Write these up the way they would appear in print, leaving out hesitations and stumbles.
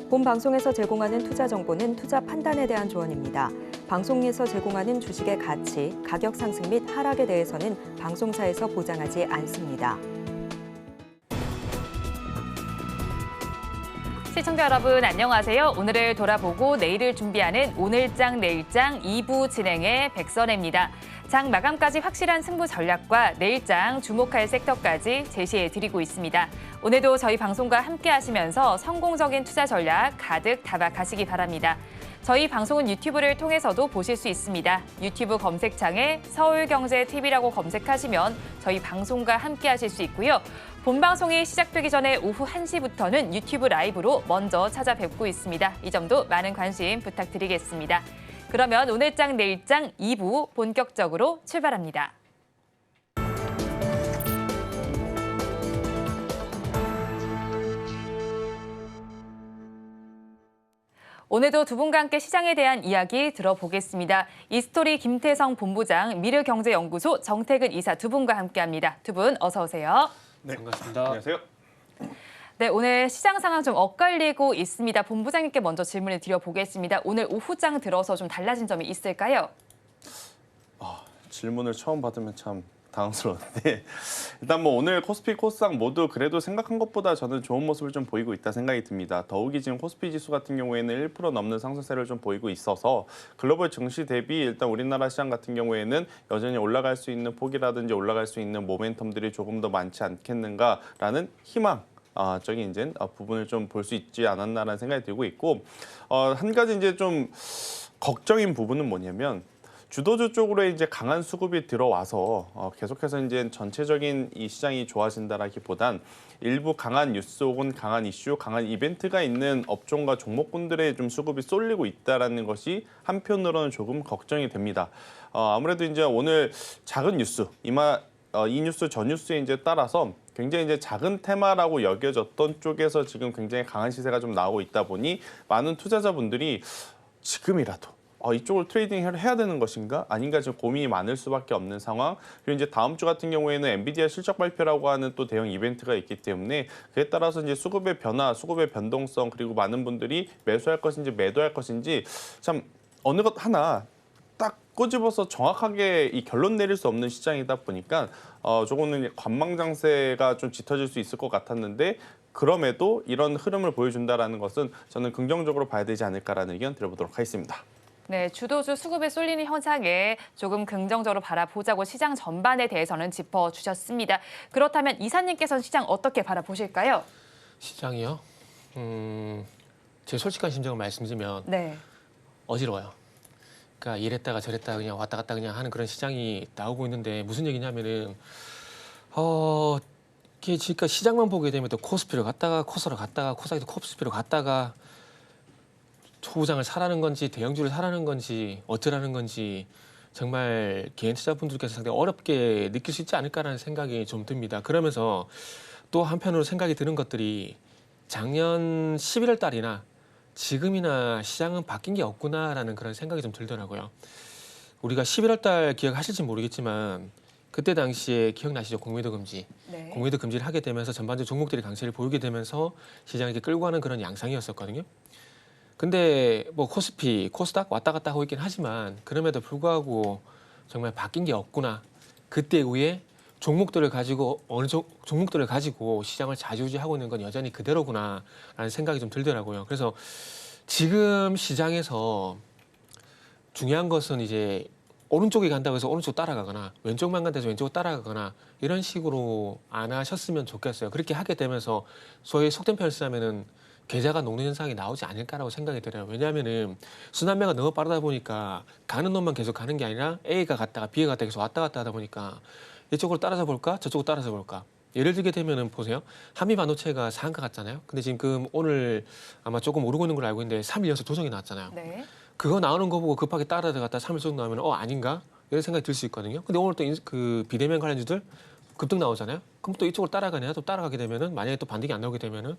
본 방송에서 제공하는 투자 정보는 투자 판단에 대한 조언입니다. 방송에서 제공하는 주식의 가치, 가격 상승 및 하락에 대해서는 방송사에서 보장하지 않습니다. 시청자 여러분 안녕하세요. 오늘을 돌아보고 내일을 준비하는 오늘장 내일장 2부 진행의 백선혜입니다. 장 마감까지 확실한 승부 전략과 내일장 주목할 섹터까지 제시해드리고 있습니다. 오늘도 저희 방송과 함께 하시면서 성공적인 투자 전략 가득 담아가시기 바랍니다. 저희 방송은 유튜브를 통해서도 보실 수 있습니다. 유튜브 검색창에 서울경제TV라고 검색하시면 저희 방송과 함께 하실 수 있고요. 본 방송이 시작되기 전에 오후 1시부터는 유튜브 라이브로 먼저 찾아뵙고 있습니다. 이 점도 많은 관심 부탁드리겠습니다. 그러면 오늘장 내일장 2부 본격적으로 출발합니다. 오늘도 두 분과 함께 시장에 대한 이야기 들어보겠습니다. 이스토리 김태성 본부장, 미르경제연구소 정태근 이사 두 분과 함께합니다. 두 분 어서 오세요. 네, 반갑습니다. 안녕하세요. 네, 오늘 시장 상황 좀 엇갈리고 있습니다. 본부장님께 먼저 질문을 드려보겠습니다. 오늘 오후장 들어서 좀 달라진 점이 있을까요? 질문을 처음 받으면 참 당황스러운데 일단 뭐 오늘 코스피, 코스닥 모두 그래도 생각한 것보다 저는 좋은 모습을 좀 보이고 있다 생각이 듭니다. 더욱이 지금 코스피 지수 같은 경우에는 1% 넘는 상승세를 좀 보이고 있어서 글로벌 증시 대비 일단 우리나라 시장 같은 경우에는 여전히 올라갈 수 있는 폭이라든지 올라갈 수 있는 모멘텀들이 조금 더 많지 않겠는가라는 희망. 적인 이제 부분을 좀 볼 수 있지 않았나라는 생각이 들고 있고 한 가지 이제 좀 걱정인 부분은 뭐냐면 주도주 쪽으로 이제 강한 수급이 들어와서 계속해서 이제 전체적인 이 시장이 좋아진다라기보단 일부 강한 뉴스 혹은 강한 이슈, 강한 이벤트가 있는 업종과 종목군들의 좀 수급이 쏠리고 있다라는 것이 한편으로는 조금 걱정이 됩니다. 아무래도 이제 오늘 작은 뉴스 이 뉴스 저 뉴스에 이제 따라서 굉장히 이제 작은 테마라고 여겨졌던 쪽에서 지금 굉장히 강한 시세가 좀 나오고 있다 보니 많은 투자자분들이 지금이라도 이쪽을 트레이딩을 해야 되는 것인가? 아닌가 지금 고민이 많을 수밖에 없는 상황. 그리고 이제 다음 주 같은 경우에는 엔비디아 실적 발표라고 하는 또 대형 이벤트가 있기 때문에 그에 따라서 이제 수급의 변화, 수급의 변동성 그리고 많은 분들이 매수할 것인지 매도할 것인지 참 어느 것 하나 딱 꼬집어서 정확하게 이 결론 내릴 수 없는 시장이다 보니까 조금은 관망장세가 좀 짙어질 수 있을 것 같았는데 그럼에도 이런 흐름을 보여준다라는 것은 저는 긍정적으로 봐야 되지 않을까라는 의견 드려보도록 하겠습니다. 네, 주도주 수급에 쏠리는 현상에 조금 긍정적으로 바라보자고 시장 전반에 대해서는 짚어주셨습니다. 그렇다면 이사님께서는 시장 어떻게 바라보실까요? 시장이요? 제 솔직한 심정을 말씀드리면 네. 어지러워요. 그러니까 이랬다가 저랬다가 그냥 왔다 갔다 그냥 하는 그런 시장이 나오고 있는데 무슨 얘기냐면은 이게 그러니까 시장만 보게 되면 또 코스피로 갔다가 코스로 갔다가 코스닥에도 코스피로 갔다가 초부장을 사라는 건지 대형주를 사라는 건지 어쩌라는 건지 정말 개인 투자분들께서 상당히 어렵게 느낄 수 있지 않을까라는 생각이 좀 듭니다. 그러면서 또 한편으로 생각이 드는 것들이 작년 11월 달이나 지금이나 시장은 바뀐 게 없구나라는 그런 생각이 좀 들더라고요. 우리가 11월 달 기억하실지 모르겠지만 그때 당시에 기억나시죠? 공매도 금지. 네. 공매도 금지를 하게 되면서 전반적 종목들이 강세를 보이게 되면서 시장이 이렇게 끌고 가는 그런 양상이었었거든요. 근데 뭐 코스피, 코스닥 왔다 갔다 하고 있긴 하지만 그럼에도 불구하고 정말 바뀐 게 없구나. 그때 이후에 종목들을 가지고 종목들을 가지고 시장을 좌지우지하고 있는 건 여전히 그대로구나라는 생각이 좀 들더라고요. 그래서 지금 시장에서 중요한 것은 이제 오른쪽에 간다고 해서 오른쪽 따라가거나 왼쪽만 간다고 해서 왼쪽으로 따라가거나 이런 식으로 안 하셨으면 좋겠어요. 그렇게 하게 되면서 소위 속된 표현을 쓰자면은 계좌가 녹는 현상이 나오지 않을까라고 생각이 들어요. 왜냐하면은 순환매가 너무 빠르다 보니까 가는 놈만 계속 가는 게 아니라 A가 갔다가 B가 갔다가 계속 왔다 갔다 하다 보니까 이쪽으로 따라서 볼까 저쪽으로 따라서 볼까. 예를 들게 되면은 보세요. 한미반도체가 상한가 갔잖아요. 근데 지금 오늘 아마 조금 오르고 있는 걸로 알고 있는데 3일 연속 조정이 나왔잖아요. 네. 그거 나오는 거 보고 급하게 따라 들어갔다 3일 정도 나오면 아닌가? 이런 생각이 들 수 있거든요. 근데 오늘 또 그 비대면 관련주들 급등 나오잖아요. 그럼 또 이쪽으로 따라가냐? 또 따라가게 되면은 만약에 또 반등이 안 나오게 되면은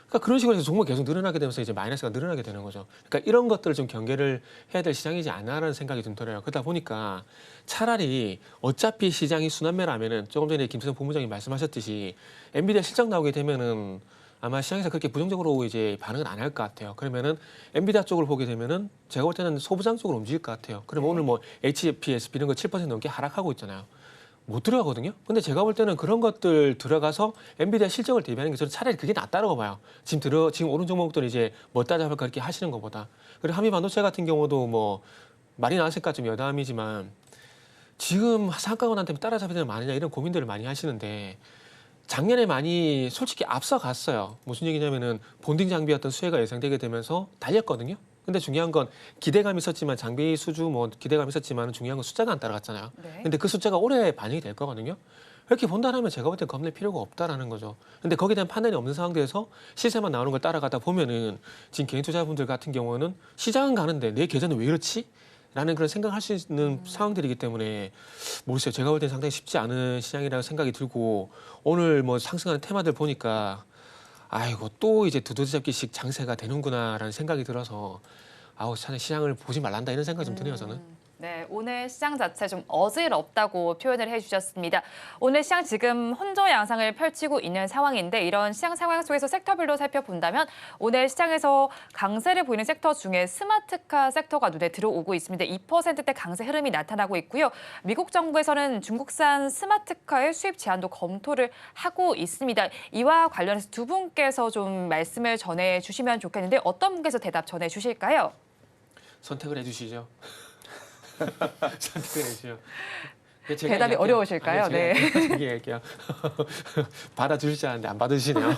그러니까 그런 식으로 해서 종목이 계속 늘어나게 되면서 이제 마이너스가 늘어나게 되는 거죠. 그러니까 이런 것들을 좀 경계를 해야 될 시장이지 않나라는 생각이 좀 들어요. 그러다 보니까 차라리 어차피 시장이 순환매라면은 조금 전에 김태성 본부장이 말씀하셨듯이 엔비디아 실적 나오게 되면은 아마 시장에서 그렇게 부정적으로 이제 반응은 안 할 것 같아요. 그러면은 엔비디아 쪽을 보게 되면은 제가 볼 때는 소부장 쪽으로 움직일 것 같아요. 그러면 오늘 뭐 HPS 이런 거 7% 넘게 하락하고 있잖아요. 못 들어가거든요. 근데 제가 볼 때는 그런 것들 들어가서 엔비디아 실적을 대비하는 게 저는 차라리 그게 낫다라고 봐요. 지금 오른 종목들 이제 뭐 따져볼 그렇게 하시는 것보다. 그리고 한미 반도체 같은 경우도 뭐 말이 나왔을까 좀 여담이지만 지금 상가원한테 따라잡아야 되는 마느냐 이런 고민들을 많이 하시는데 작년에 많이 솔직히 앞서갔어요. 무슨 얘기냐면은 본딩 장비 어떤 수혜가 예상되게 되면서 달렸거든요. 근데 중요한 건 기대감이 있었지만 장비 수주 뭐 기대감이 있었지만 중요한 건 숫자가 안 따라갔잖아요. 네. 근데 그 숫자가 올해 반영이 될 거거든요. 이렇게 본다면 제가 볼 때 겁낼 필요가 없다라는 거죠. 근데 거기에 대한 판단이 없는 상황에서 시세만 나오는 걸 따라가다 보면은 지금 개인 투자분들 같은 경우는 시장은 가는데 내 계좌는 왜 이렇지? 라는 그런 생각할 수 있는 상황들이기 때문에 모르겠어요. 제가 볼 때는 상당히 쉽지 않은 시장이라고 생각이 들고 오늘 뭐 상승하는 테마들 보니까 아이고 또 이제 두더지잡기식 장세가 되는구나라는 생각이 들어서 아우 차라리 시장을 보지 말란다 이런 생각이 좀 드네요 저는. 네, 오늘 시장 자체 좀 어지럽다고 표현을 해주셨습니다. 오늘 시장 지금 혼조 양상을 펼치고 있는 상황인데 이런 시장 상황 속에서 섹터별로 살펴본다면 오늘 시장에서 강세를 보이는 섹터 중에 스마트카 섹터가 눈에 들어오고 있습니다. 2%대 강세 흐름이 나타나고 있고요. 미국 정부에서는 중국산 스마트카의 수입 제한도 검토를 하고 있습니다. 이와 관련해서 두 분께서 좀 말씀을 전해주시면 좋겠는데 어떤 분께서 대답 전해주실까요? 선택을 해주시죠. 선택을 해주시죠. 대답이 어려우실까요? 네. 얘기할게요. 받아주실 줄 알았는데 안 받으시네요.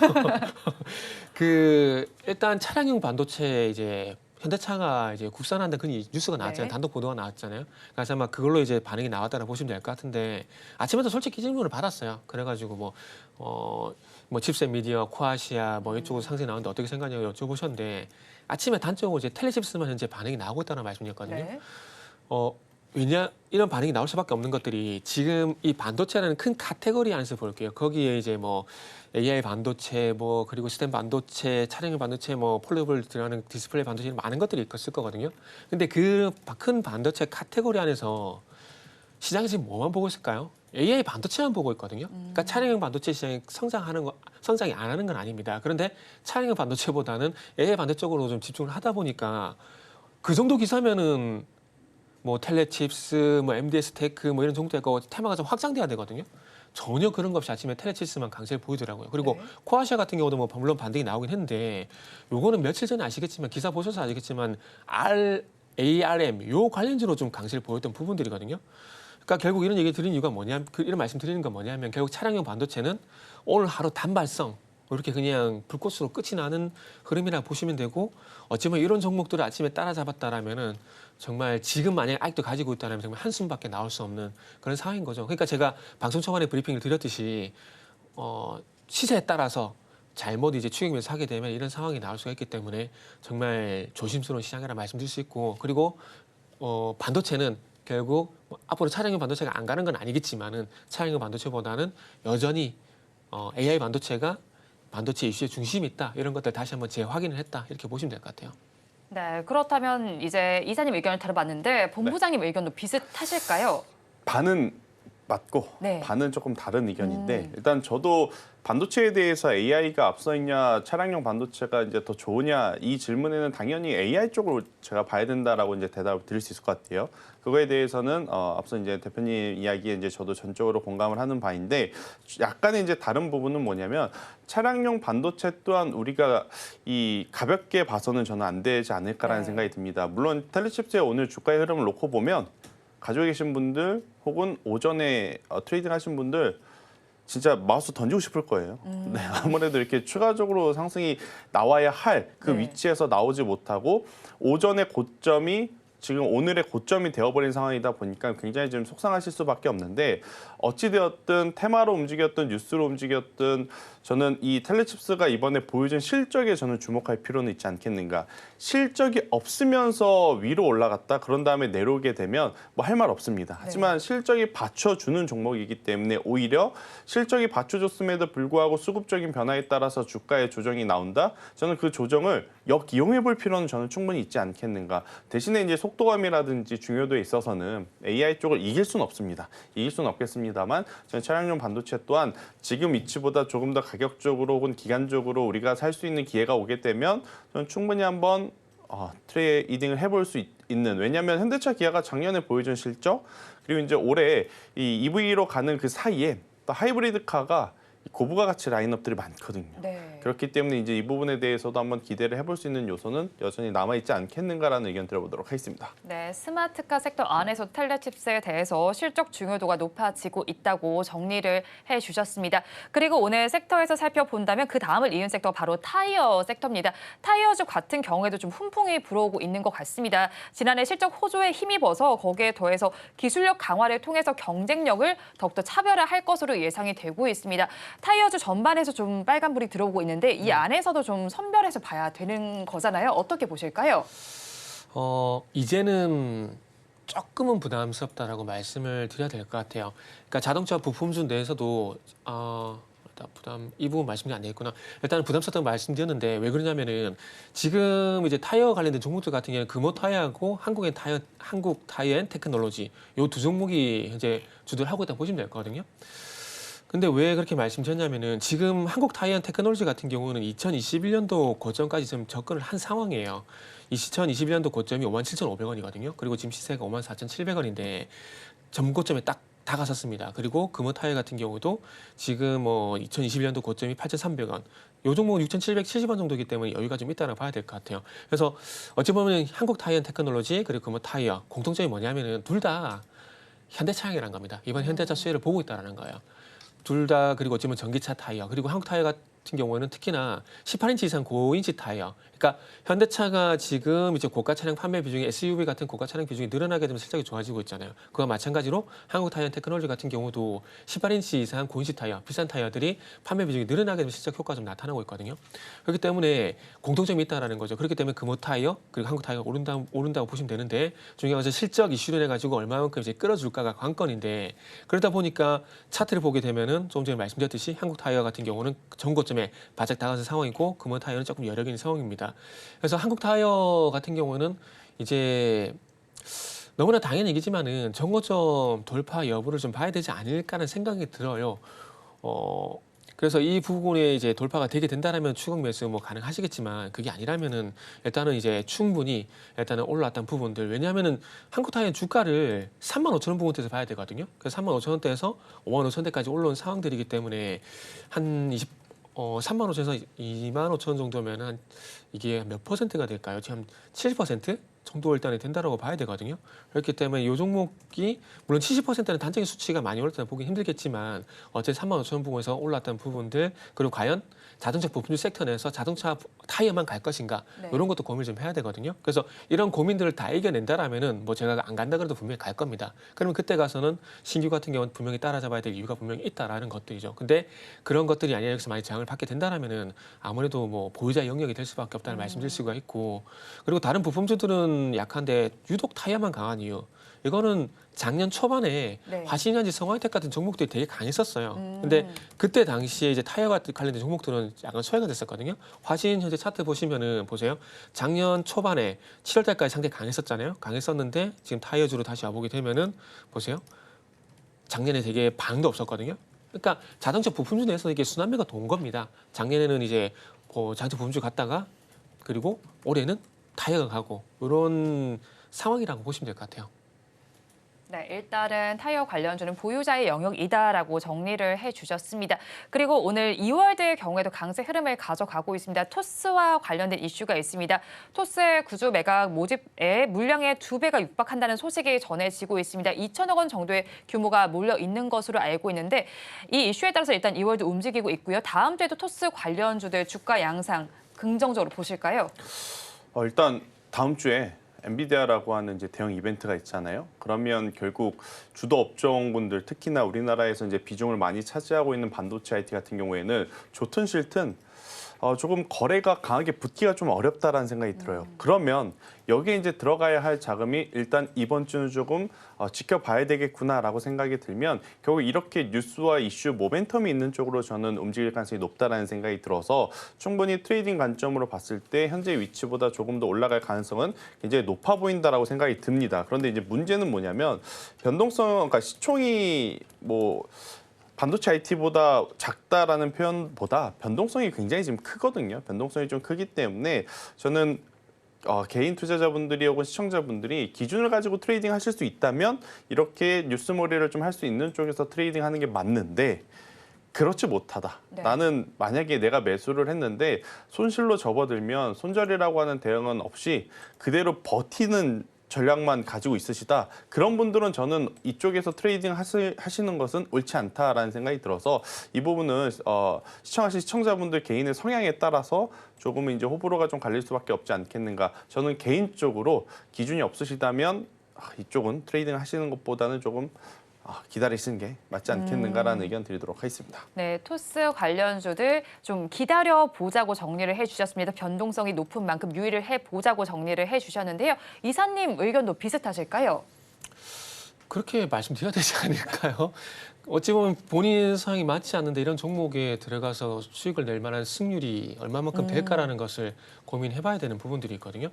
일단 차량용 반도체 이제 현대차가 이제 국산한다 그 뉴스가 나왔잖아요. 네. 단독 보도가 나왔잖아요. 그래서 아마 그걸로 이제 반응이 나왔다고 보시면 될 것 같은데 아침에도 솔직히 질문을 받았어요. 그래가지고 뭐 칩셋 미디어, 코아시아 뭐 이쪽으로 상승이 나오는데 어떻게 생각하냐고 여쭤보셨는데 아침에 단적으로 이제 텔레칩스만 현재 반응이 나오고 있다는 말씀이었거든요. 네. 왜냐 이런 반응이 나올 수밖에 없는 것들이 지금 이 반도체라는 큰 카테고리 안에서 볼게요. 거기에 이제 뭐 AI 반도체 뭐 그리고 시스템 반도체, 차량용 반도체 뭐 폴더블 들어가는 디스플레이 반도체 이런 많은 것들이 있을 거거든요. 근데 그 큰 반도체 카테고리 안에서 시장이 지금 뭐만 보고 있을까요? AI 반도체만 보고 있거든요. 그러니까 차량용 반도체 시장이 성장이 안 하는 건 아닙니다. 그런데 차량용 반도체보다는 AI 반도체 쪽으로 좀 집중을 하다 보니까 그 정도 기사면은 뭐 텔레칩스, 뭐 MDS 테크 뭐 이런 정도가 테마가 좀 확장돼야 되거든요. 전혀 그런 것 없이 아침에 텔레칩스만 강세를 보이더라고요. 그리고 네. 코아시아 같은 경우도 뭐 물론 반등이 나오긴 했는데 요거는 며칠 전에 아시겠지만 기사 보셔서 아시겠지만 ARM 요 관련주로 좀 강세를 보였던 부분들이거든요. 그러니까 결국 이런 얘기 드리는 이유가 뭐냐면 이런 말씀 드리는 건 뭐냐면 결국 차량용 반도체는 오늘 하루 단발성 이렇게 그냥 불꽃으로 끝이 나는 흐름이라 보시면 되고 어쩌면 이런 종목들을 아침에 따라잡았다라면은 정말 지금 만약에 아직도 가지고 있다면 정말 한숨밖에 나올 수 없는 그런 상황인 거죠. 그러니까 제가 방송 초반에 브리핑을 드렸듯이 시세에 따라서 잘못 이제 추격면서 하게 되면 이런 상황이 나올 수가 있기 때문에 정말 조심스러운 시장이라 말씀드릴 수 있고 그리고 반도체는 결국 앞으로 차량용 반도체가 안 가는 건 아니겠지만은 차량용 반도체보다는 여전히 AI 반도체가 반도체 이슈의 중심이 있다. 이런 것들 다시 한번 재확인을 했다. 이렇게 보시면 될 것 같아요. 네, 그렇다면 이제 이사님 의견을 들어봤는데 본부장님 의견도 비슷하실까요? 반은 맞고 네. 반은 조금 다른 의견인데 일단 저도 반도체에 대해서 AI가 앞서 있냐 차량용 반도체가 이제 더 좋으냐 이 질문에는 당연히 AI 쪽으로 제가 봐야 된다라고 이제 대답을 드릴 수 있을 것 같아요. 그거에 대해서는 앞서 이제 대표님 이야기에 이제 저도 전적으로 공감을 하는 바인데 약간의 이제 다른 부분은 뭐냐면 차량용 반도체 또한 우리가 이 가볍게 봐서는 저는 안 되지 않을까라는 네. 생각이 듭니다. 물론 텔레칩스의 오늘 주가의 흐름을 놓고 보면 가지고 계신 분들 혹은 오전에 트레이딩 하신 분들 진짜 마우스 던지고 싶을 거예요. 네, 아무래도 이렇게 추가적으로 상승이 나와야 할 그 네. 위치에서 나오지 못하고 오전의 고점이 지금 오늘의 고점이 되어버린 상황이다 보니까 굉장히 좀 속상하실 수밖에 없는데 어찌되었든 테마로 움직였든 뉴스로 움직였든 저는 이 텔레칩스가 이번에 보여준 실적에 저는 주목할 필요는 있지 않겠는가. 실적이 없으면서 위로 올라갔다 그런 다음에 내려오게 되면 뭐 할 말 없습니다. 하지만 실적이 받쳐주는 종목이기 때문에 오히려 실적이 받쳐줬음에도 불구하고 수급적인 변화에 따라서 주가의 조정이 나온다. 저는 그 조정을 역이용해 볼 필요는 저는 충분히 있지 않겠는가. 대신에 이제 속도감이라든지 중요도에 있어서는 AI 쪽을 이길 수는 없습니다. 이길 수는 없겠습니다만 저는 차량용 반도체 또한 지금 위치보다 조금 더 가격적으로 혹은 기간적으로 우리가 살 수 있는 기회가 오게 되면 저는 충분히 한번 트레이딩을 해볼 수 있는, 왜냐하면 현대차 기아가 작년에 보여준 실적 그리고 이제 올해 이 EV로 가는 그 사이에 또 하이브리드 카가 고부가 가치 라인업들이 많거든요. 네. 그렇기 때문에 이제 이 부분에 대해서도 한번 기대를 해볼 수 있는 요소는 여전히 남아있지 않겠는가라는 의견 들어보도록 하겠습니다. 네, 스마트카 섹터 안에서 텔레칩스에 대해서 실적 중요도가 높아지고 있다고 정리를 해주셨습니다. 그리고 오늘 섹터에서 살펴본다면 그 다음을 이은 섹터가 바로 타이어 섹터입니다. 타이어주 같은 경우에도 좀 훈풍이 불어오고 있는 것 같습니다. 지난해 실적 호조에 힘입어서 거기에 더해서 기술력 강화를 통해서 경쟁력을 더욱더 차별화할 것으로 예상이 되고 있습니다. 타이어주 전반에서 좀 빨간불이 들어오고 있는데 이 안에서도 좀 선별해서 봐야 되는 거잖아요. 어떻게 보실까요? 이제는 조금은 부담스럽다라고 말씀을 드려야 될 것 같아요. 그러니까 자동차 부품주 내에서도 이 부분 말씀이 안 되겠구나. 일단은 부담스럽다고 말씀드렸는데 왜 그러냐면은 지금 이제 타이어 관련된 종목들 같은 경우는 금호 타이어하고 한국 타이어 앤 테크놀로지 요 두 종목이 현재 주도를 하고 있다고 보시면 될 거거든요. 근데 왜 그렇게 말씀드렸냐면은 지금 한국 타이어 앤 테크놀로지 같은 경우는 2021년도 고점까지 지금 접근을 한 상황이에요. 2021년도 고점이 57,500원이거든요. 그리고 지금 시세가 54,700원인데 전고점에 딱 다가섰습니다. 그리고 금호 타이어 같은 경우도 지금 2021년도 고점이 8,300원. 요 종목은 6,770원 정도이기 때문에 여유가 좀 있다고 봐야 될 것 같아요. 그래서 어찌 보면 한국 타이어 앤 테크놀로지 그리고 금호 타이어 공통점이 뭐냐면은 둘 다 현대차량이라는 겁니다. 이번 현대차 수혜를 보고 있다는 거예요. 둘 다 그리고 어쩌면 전기차 타이어 그리고 한국 타이어 같은 경우에는 특히나 18인치 이상 고인치 타이어. 그러니까 현대차가 지금 이제 고가 차량 판매 비중이 SUV 같은 고가 차량 비중이 늘어나게 되면 실적이 좋아지고 있잖아요. 그와 마찬가지로 한국 타이어 테크놀로지 같은 경우도 18인치 이상 고인치 타이어, 비싼 타이어들이 판매 비중이 늘어나게 되면 실적 효과가 좀 나타나고 있거든요. 그렇기 때문에 공통점이 있다라는 거죠. 그렇기 때문에 금호 타이어 그리고 한국 타이어가 오른다고 보시면 되는데 중요한 것은 실적 이슈를 해가지고 얼마만큼 이제 끌어줄까가 관건인데 그러다 보니까 차트를 보게 되면은 좀 전에 말씀드렸듯이 한국 타이어 같은 경우는 전고점에 바짝 다가선 상황이고 금호 타이어는 조금 여력이 있는 상황입니다. 그래서 한국 타이어 같은 경우는 이제 너무나 당연한 얘기지만은 전고점 돌파 여부를 좀 봐야 되지 않을까라는 생각이 들어요. 그래서 이 부분에 이제 돌파가 되게 된다라면 추격 매수 가능하시겠지만 그게 아니라면은 일단은 이제 충분히 일단은 올라왔던 부분들 왜냐하면은 한국 타이어 주가를 35,000원 부분대에서 봐야 되거든요. 그래서 35,000원대에서 55,000원대까지 올라온 상황들이기 때문에 한 35,000원에서 25,000원 정도면은 이게 몇 퍼센트가 될까요? 지금 70% 정도 일단은 된다라고 봐야 되거든요. 그렇기 때문에 이 종목이 물론 70%는 단적인 수치가 많이 올랐다는 보기 힘들겠지만 어쨌든 35,000원 부분에서 올랐던 부분들 그리고 과연 자동차 부품주 섹터 내에서 자동차 타이어만 갈 것인가 네. 이런 것도 고민을 좀 해야 되거든요. 그래서 이런 고민들을 다 이겨낸다라면은 제가 안 간다 그래도 분명히 갈 겁니다. 그러면 그때 가서는 신규 같은 경우는 분명히 따라잡아야 될 이유가 분명히 있다라는 것들이죠. 근데 그런 것들이 아니라 여기서 많이 저항을 받게 된다라면은 아무래도 보유자 영역이 될 수밖에 없다는 말씀드릴 수가 있고 그리고 다른 부품주들은 약한데 유독 타이어만 강한 이유 이거는 작년 초반에 네. 화신현지 성화이텍 같은 종목들이 되게 강했었어요. 근데 그때 당시에 이제 타이어와 관련된 종목들은 약간 소외가 됐었거든요. 화신 현재 차트 보시면은 보세요. 작년 초반에 7월 달까지 상당히 강했었잖아요. 강했었는데 지금 타이어주로 다시 와보게 되면은 보세요. 작년에 되게 반도 없었거든요. 그러니까 자동차 부품주 내에서 이게 순환매가 돈 겁니다. 작년에는 이제 자동차 부품주 갔다가 그리고 올해는 타이어가 가고 이런 상황이라고 보시면 될 것 같아요. 네, 일단은 타이어 관련주는 보유자의 영역이다라고 정리를 해주셨습니다. 그리고 오늘 이월드의 경우에도 강세 흐름을 가져가고 있습니다. 토스와 관련된 이슈가 있습니다. 토스의 구주 매각 모집에 물량의 2배가 육박한다는 소식이 전해지고 있습니다. 2천억 원 정도의 규모가 몰려 있는 것으로 알고 있는데 이 이슈에 따라서 일단 이월드 움직이고 있고요. 다음 주에도 토스 관련주들 주가 양상 긍정적으로 보실까요? 일단 다음 주에 엔비디아라고 하는 이제 대형 이벤트가 있잖아요. 그러면 결국 주도 업종분들 특히나 우리나라에서 이제 비중을 많이 차지하고 있는 반도체 IT 같은 경우에는 좋든 싫든 조금 거래가 강하게 붙기가 좀 어렵다라는 생각이 들어요. 그러면 여기에 이제 들어가야 할 자금이 일단 이번 주는 조금 지켜봐야 되겠구나라고 생각이 들면 결국 이렇게 뉴스와 이슈 모멘텀이 있는 쪽으로 저는 움직일 가능성이 높다라는 생각이 들어서 충분히 트레이딩 관점으로 봤을 때 현재 위치보다 조금 더 올라갈 가능성은 굉장히 높아 보인다라고 생각이 듭니다. 그런데 이제 문제는 뭐냐면 변동성, 그러니까 시총이 반도체 IT보다 작다라는 표현보다 변동성이 굉장히 지금 크거든요. 변동성이 좀 크기 때문에 저는 개인 투자자분들이 혹은 시청자분들이 기준을 가지고 트레이딩 하실 수 있다면 이렇게 뉴스몰이를 좀 할 수 있는 쪽에서 트레이딩 하는 게 맞는데 그렇지 못하다. 네. 나는 만약에 내가 매수를 했는데 손실로 접어들면 손절이라고 하는 대응은 없이 그대로 버티는 전략만 가지고 있으시다. 그런 분들은 저는 이쪽에서 트레이딩 하시는 것은 옳지 않다라는 생각이 들어서 이 부분은 시청하신 시청자분들 개인의 성향에 따라서 조금은 이제 호불호가 좀 갈릴 수밖에 없지 않겠는가. 저는 개인적으로 기준이 없으시다면 이쪽은 트레이딩 하시는 것보다는 조금 기다리시는 게 맞지 않겠는가라는 의견 드리도록 하겠습니다. 네, 토스 관련주들 좀 기다려 보자고 정리를 해주셨습니다. 변동성이 높은 만큼 유의를 해보자고 정리를 해주셨는데요. 이사님 의견도 비슷하실까요? 그렇게 말씀드려야 되지 않을까요? 어찌 보면 본인 상황이 맞지 않는데 이런 종목에 들어가서 수익을 낼 만한 승률이 얼마만큼 될까라는 것을 고민해봐야 되는 부분들이 있거든요.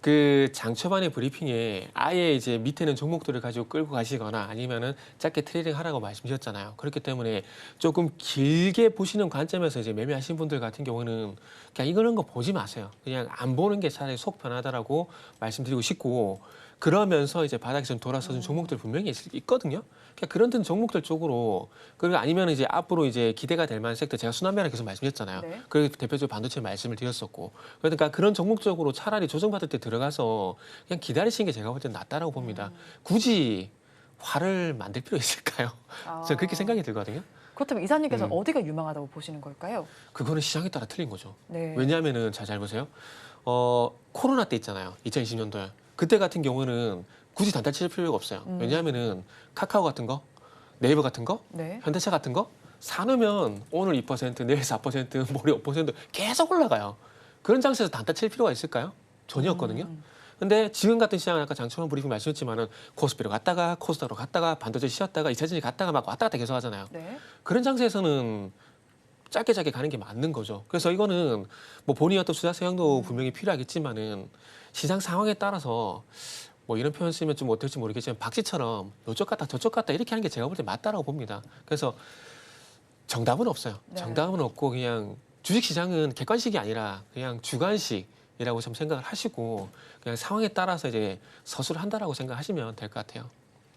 그 장 초반의 브리핑에 아예 이제 밑에는 종목들을 가지고 끌고 가시거나 아니면은 짧게 트레이딩 하라고 말씀드렸잖아요. 그렇기 때문에 조금 길게 보시는 관점에서 이제 매매하신 분들 같은 경우는 그냥 이런 거 보지 마세요. 그냥 안 보는 게 차라리 속 편하다라고 말씀드리고 싶고, 그러면서 이제 바닥에서 돌아서는 종목들 분명히 있거든요. 그러니까 그런 종목들 쪽으로, 그리고 아니면 이제 앞으로 이제 기대가 될 만한 섹터, 제가 순환매를 계속 말씀드렸잖아요. 네. 그리고 대표적으로 반도체 말씀을 드렸었고, 그러니까 그런 종목 쪽으로 차라리 조정받을 때 들어가서 그냥 기다리시는 게 제가 볼 때는 낫다라고 봅니다. 굳이 화를 만들 필요 있을까요? 저는 그렇게 생각이 들거든요. 그렇다면 이사님께서는 어디가 유망하다고 보시는 걸까요? 그거는 시장에 따라 틀린 거죠. 네. 왜냐하면은 잘 보세요. 코로나 때 있잖아요. 2020년도에. 그때 같은 경우는 굳이 단타 칠 필요가 없어요. 왜냐하면은 카카오 같은 거, 네이버 같은 거, 네. 현대차 같은 거 사놓으면 오늘 2%, 내일 4%, 모레 5% 계속 올라가요. 그런 장세에서 단타 칠 필요가 있을까요? 전혀 없거든요. 근데 지금 같은 시장은 아까 장초반 브리핑 말씀했지만은 코스피로 갔다가 코스닥으로 갔다가 반도체 쉬었다가 2차전지 갔다가 막 왔다 갔다 계속 하잖아요. 네. 그런 장세에서는 짧게 가는 게 맞는 거죠. 그래서 이거는 뭐 본인의 어떤 투자 성향도 분명히 필요하겠지만은 시장 상황에 따라서 뭐 이런 표현 쓰면 좀 어떨지 모르겠지만 박쥐처럼 이쪽 갔다 저쪽 갔다 이렇게 하는 게 제가 볼 때 맞다라고 봅니다. 그래서 정답은 없어요. 네. 정답은 없고 그냥 주식시장은 객관식이 아니라 그냥 주관식이라고 좀 생각을 하시고 그냥 상황에 따라서 이제 서술을 한다라고 생각하시면 될 것 같아요.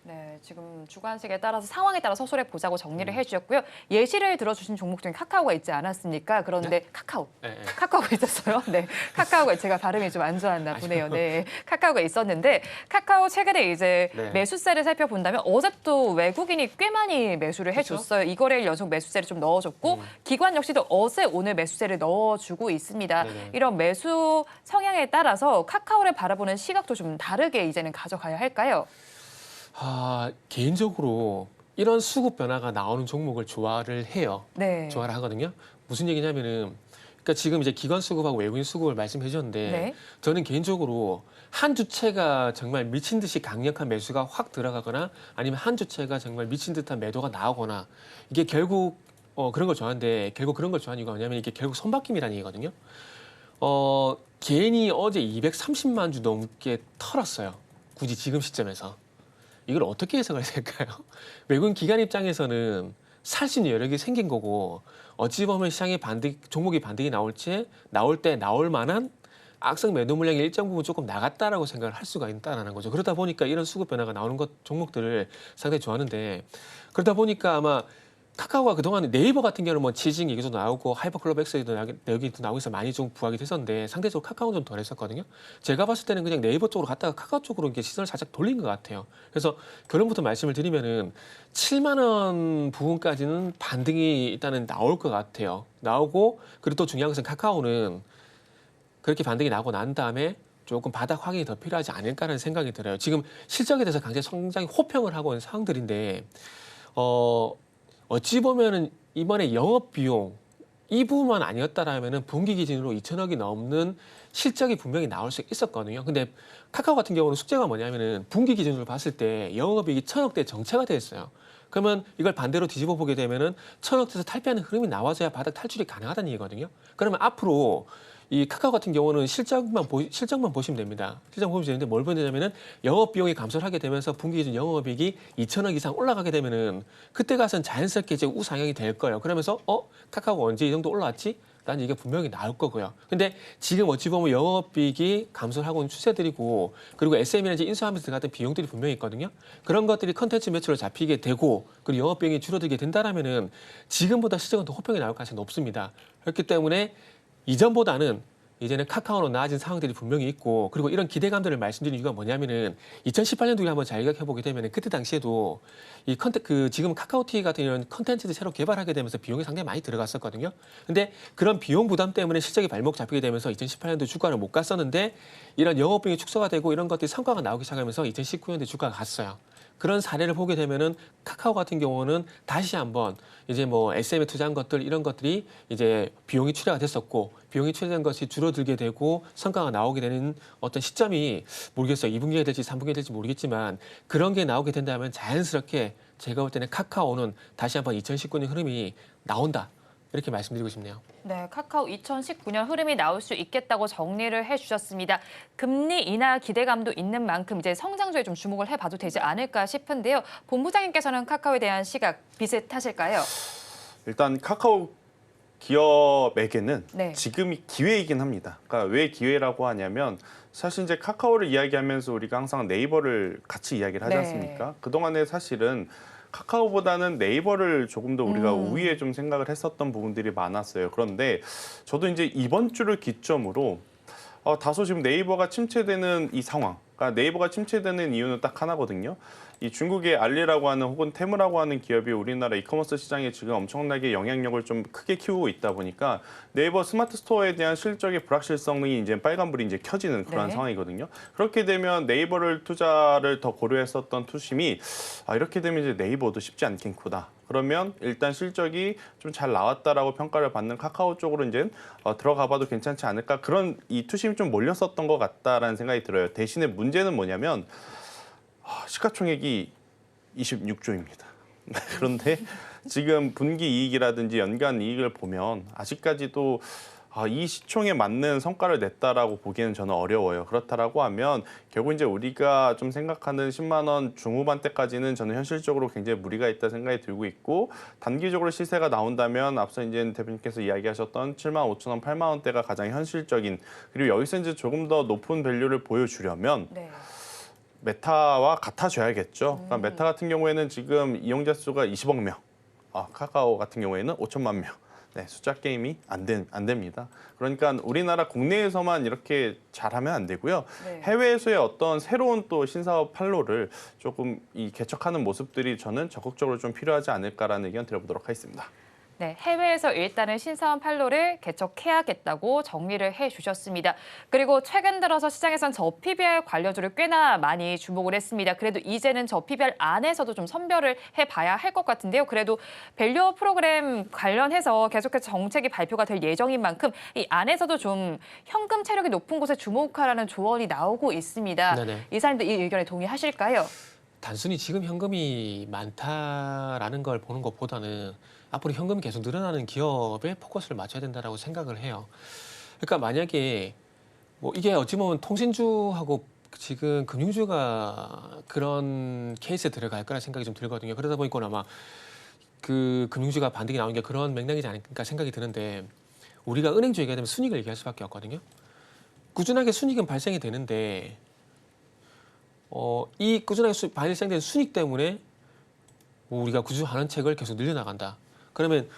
네, 지금 주관식에 따라서 상황에 따라 서술해 보자고 정리를 해주셨고요. 예시를 들어주신 종목 중에 카카오가 있지 않았습니까? 그런데 카카오. 네. 카카오가 있었어요. 네, 카카오가 제가 발음이 좀 안 좋았나 보네요. 네, 카카오가 있었는데 카카오 최근에 이제 네. 매수세를 살펴본다면 어제도 외국인이 꽤 많이 매수를 해줬어요. 이거래일 연속 매수세를 좀 넣어줬고 기관 역시도 어제 오늘 매수세를 넣어주고 있습니다. 네네. 이런 매수 성향에 따라서 카카오를 바라보는 시각도 좀 다르게 이제는 가져가야 할까요? 개인적으로 이런 수급 변화가 나오는 종목을 좋아를 해요. 네. 좋아를 하거든요. 무슨 얘기냐면은, 그러니까 지금 이제 기관 수급하고 외국인 수급을 말씀해 주셨는데, 네. 저는 개인적으로 한 주체가 정말 미친 듯이 강력한 매수가 확 들어가거나 아니면 한 주체가 정말 미친 듯한 매도가 나오거나, 이게 결국 그런 걸 좋아하는데, 결국 그런 걸 좋아하는 이유가 뭐냐면 이게 결국 손바뀜이라는 얘기거든요. 개인이 어제 230만 주 넘게 털었어요. 굳이 지금 시점에서. 이걸 어떻게 해석을 해야 될까요? 외국인 기관 입장에서는 살 수 있는 여력이 생긴 거고, 어찌 보면 시장의 종목이 반등이 나올 때 나올 만한 악성 매도 물량이 일정 부분 조금 나갔다라고 생각을 할 수가 있다는 거죠. 그러다 보니까 이런 수급 변화가 나오는 종목들을 상당히 좋아하는데, 그러다 보니까 아마 카카오가 그동안 네이버 같은 경우는 뭐 치징 얘기도 나오고 하이퍼클럽엑스도 여기도 나오고 해서 많이 좀 부각이 됐었는데 상대적으로 카카오는 좀 덜했었거든요. 제가 봤을 때는 그냥 네이버 쪽으로 갔다가 카카오 쪽으로 이렇게 시선을 살짝 돌린 것 같아요. 그래서 결론부터 말씀을 드리면은 7만 원 부분까지는 반등이 일단은 나올 것 같아요. 나오고, 그리고 또 중요한 것은 카카오는 그렇게 반등이 나고 난 다음에 조금 바닥 확인이 더 필요하지 않을까라는 생각이 들어요. 지금 실적에 대해서 굉장히 호평을 하고 있는 상황들인데, 어찌 보면은 이번에 영업 비용 이 부분만 아니었다라면은 분기 기준으로 2천억이 넘는 실적이 분명히 나올 수 있었거든요. 근데 카카오 같은 경우는 숙제가 뭐냐면은 분기 기준으로 봤을 때 영업이익이 1,000억대 정체가 돼 있어요. 그러면 이걸 반대로 뒤집어 보게 되면은 1,000억대에서 탈피하는 흐름이 나와서야 바닥 탈출이 가능하다는 얘기거든요. 그러면 앞으로 이 카카오 같은 경우는 실적만 보시면 됩니다. 실적 보시면 되는데 뭘 보냐면은 영업 비용이 감소를 하게 되면서 분기 기준 영업이익이 2천억 이상 올라가게 되면은 그때 가서는 자연스럽게 이제 우상향이 될 거예요. 그러면서 카카오가 언제 이 정도 올라왔지? 난 이게 분명히 나올 거고요. 근데 지금 어찌 보면 영업이익이 감소를 하고 있는 추세들이고 그리고 SM이나 이제 인수하면서 들어갔던 비용들이 분명히 있거든요. 그런 것들이 컨텐츠 매출로 잡히게 되고 그리고 영업비용이 줄어들게 된다라면은 지금보다 시장은 더 호평이 나올 가능성이 높습니다. 그렇기 때문에 이전보다는 이제는 카카오는 나아진 상황들이 분명히 있고 그리고 이런 기대감들을 말씀드린 이유가 뭐냐면은 2018년도에 한번 자기가 해보게 되면은 그때 당시에도 이 지금 카카오티 같은 이런 컨텐츠를 새로 개발하게 되면서 비용이 상당히 많이 들어갔었거든요. 근데 그런 비용 부담 때문에 실적이 발목 잡히게 되면서 2018년도 주가를 못 갔었는데 이런 영업비용이 축소가 되고 이런 것들이 성과가 나오기 시작하면서 2019년도에 주가가 갔어요. 그런 사례를 보게 되면은 카카오 같은 경우는 다시 한번 이제 뭐 SM에 투자한 것들 이런 것들이 이제 비용이 출하가 됐었고 비용이 출하된 것이 줄어들게 되고 성과가 나오게 되는 어떤 시점이 모르겠어요. 2분기가 될지 3분기가 될지 모르겠지만 그런 게 나오게 된다면 자연스럽게 제가 볼 때는 카카오는 다시 한번 2019년 흐름이 나온다. 이렇게 말씀드리고 싶네요. 네, 카카오 2019년 흐름이 나올 수 있겠다고 정리를 해주셨습니다. 금리 인하 기대감도 있는 만큼 이제 성장주에 좀 주목을 해봐도 되지 않을까 싶은데요. 본부장님께서는 카카오에 대한 시각 비슷하실까요? 일단 카카오 기업에게는 네. 지금이 기회이긴 합니다. 그러니까 왜 기회라고 하냐면 사실 이제 카카오를 이야기하면서 우리가 항상 네이버를 같이 이야기를 하지 네. 않습니까? 그동안에 사실은 카카오보다는 네이버를 조금 더 우리가 우위에 좀 생각을 했었던 부분들이 많았어요. 그런데 저도 이제 이번 주를 기점으로 다소 지금 네이버가 침체되는 이 상황, 그러니까 네이버가 침체되는 이유는 딱 하나거든요. 이 중국의 알리라고 하는 혹은 테무라고 하는 기업이 우리나라 이커머스 시장에 지금 엄청나게 영향력을 좀 크게 키우고 있다 보니까 네이버 스마트 스토어에 대한 실적의 불확실성이 이제 빨간불이 이제 켜지는 그런 네. 상황이거든요. 그렇게 되면 네이버를 투자를 더 고려했었던 투심이 이렇게 되면 이제 네이버도 쉽지 않겠구나. 그러면 일단 실적이 좀 잘 나왔다라고 평가를 받는 카카오 쪽으로 이제 들어가봐도 괜찮지 않을까 그런 이 투심이 좀 몰렸었던 것 같다라는 생각이 들어요. 대신에 문제는 뭐냐면 시가총액이 26조입니다. 그런데 지금 분기 이익이라든지 연간 이익을 보면 아직까지도 이 시총에 맞는 성과를 냈다라고 보기에는 저는 어려워요. 그렇다라고 하면 결국 이제 우리가 좀 생각하는 10만 원 중후반대까지는 저는 현실적으로 굉장히 무리가 있다 생각이 들고 있고 단기적으로 시세가 나온다면 앞서 이제 대표님께서 이야기하셨던 7만 5천 원, 8만 원대가 가장 현실적인 그리고 여기서 이제 조금 더 높은 밸류를 보여주려면 네. 메타와 같아져야겠죠. 그러니까 메타 같은 경우에는 지금 이용자 수가 20억 명, 카카오 같은 경우에는 5천만 명. 네, 숫자 게임이 안 됩니다. 그러니까 우리나라 국내에서만 이렇게 잘하면 안 되고요. 네. 해외에서의 어떤 새로운 또 신사업 판로를 조금 개척하는 모습들이 저는 적극적으로 좀 필요하지 않을까라는 의견 드려보도록 하겠습니다. 네, 해외에서 일단은 신사업 판로를 개척해야겠다고 정리를 해주셨습니다. 그리고 최근 들어서 시장에선 저PBR 관련주를 꽤나 많이 주목을 했습니다. 그래도 이제는 저PBR 안에서도 좀 선별을 해봐야 할 것 같은데요. 그래도 밸류업 프로그램 관련해서 계속해서 정책이 발표가 될 예정인 만큼 이 안에서도 좀 현금 체력이 높은 곳에 주목하라는 조언이 나오고 있습니다. 네네. 이사님도 이 의견에 동의하실까요? 단순히 지금 현금이 많다라는 걸 보는 것보다는 앞으로 현금이 계속 늘어나는 기업에 포커스를 맞춰야 된다라고 생각을 해요. 그러니까 만약에 뭐 이게 어찌 보면 통신주하고 지금 금융주가 그런 케이스에 들어갈 거라 생각이 좀 들거든요. 그러다 보니까 아마 그 금융주가 반등이 나오는 게 그런 맥락이지 않을까 생각이 드는데 우리가 은행주 얘기하면 순이익을 얘기할 수밖에 없거든요. 꾸준하게 순이익은 발생이 되는데 이 꾸준하게 발생된 순이익 때문에 우리가 구주 환원책을 계속 늘려나간다. 그러면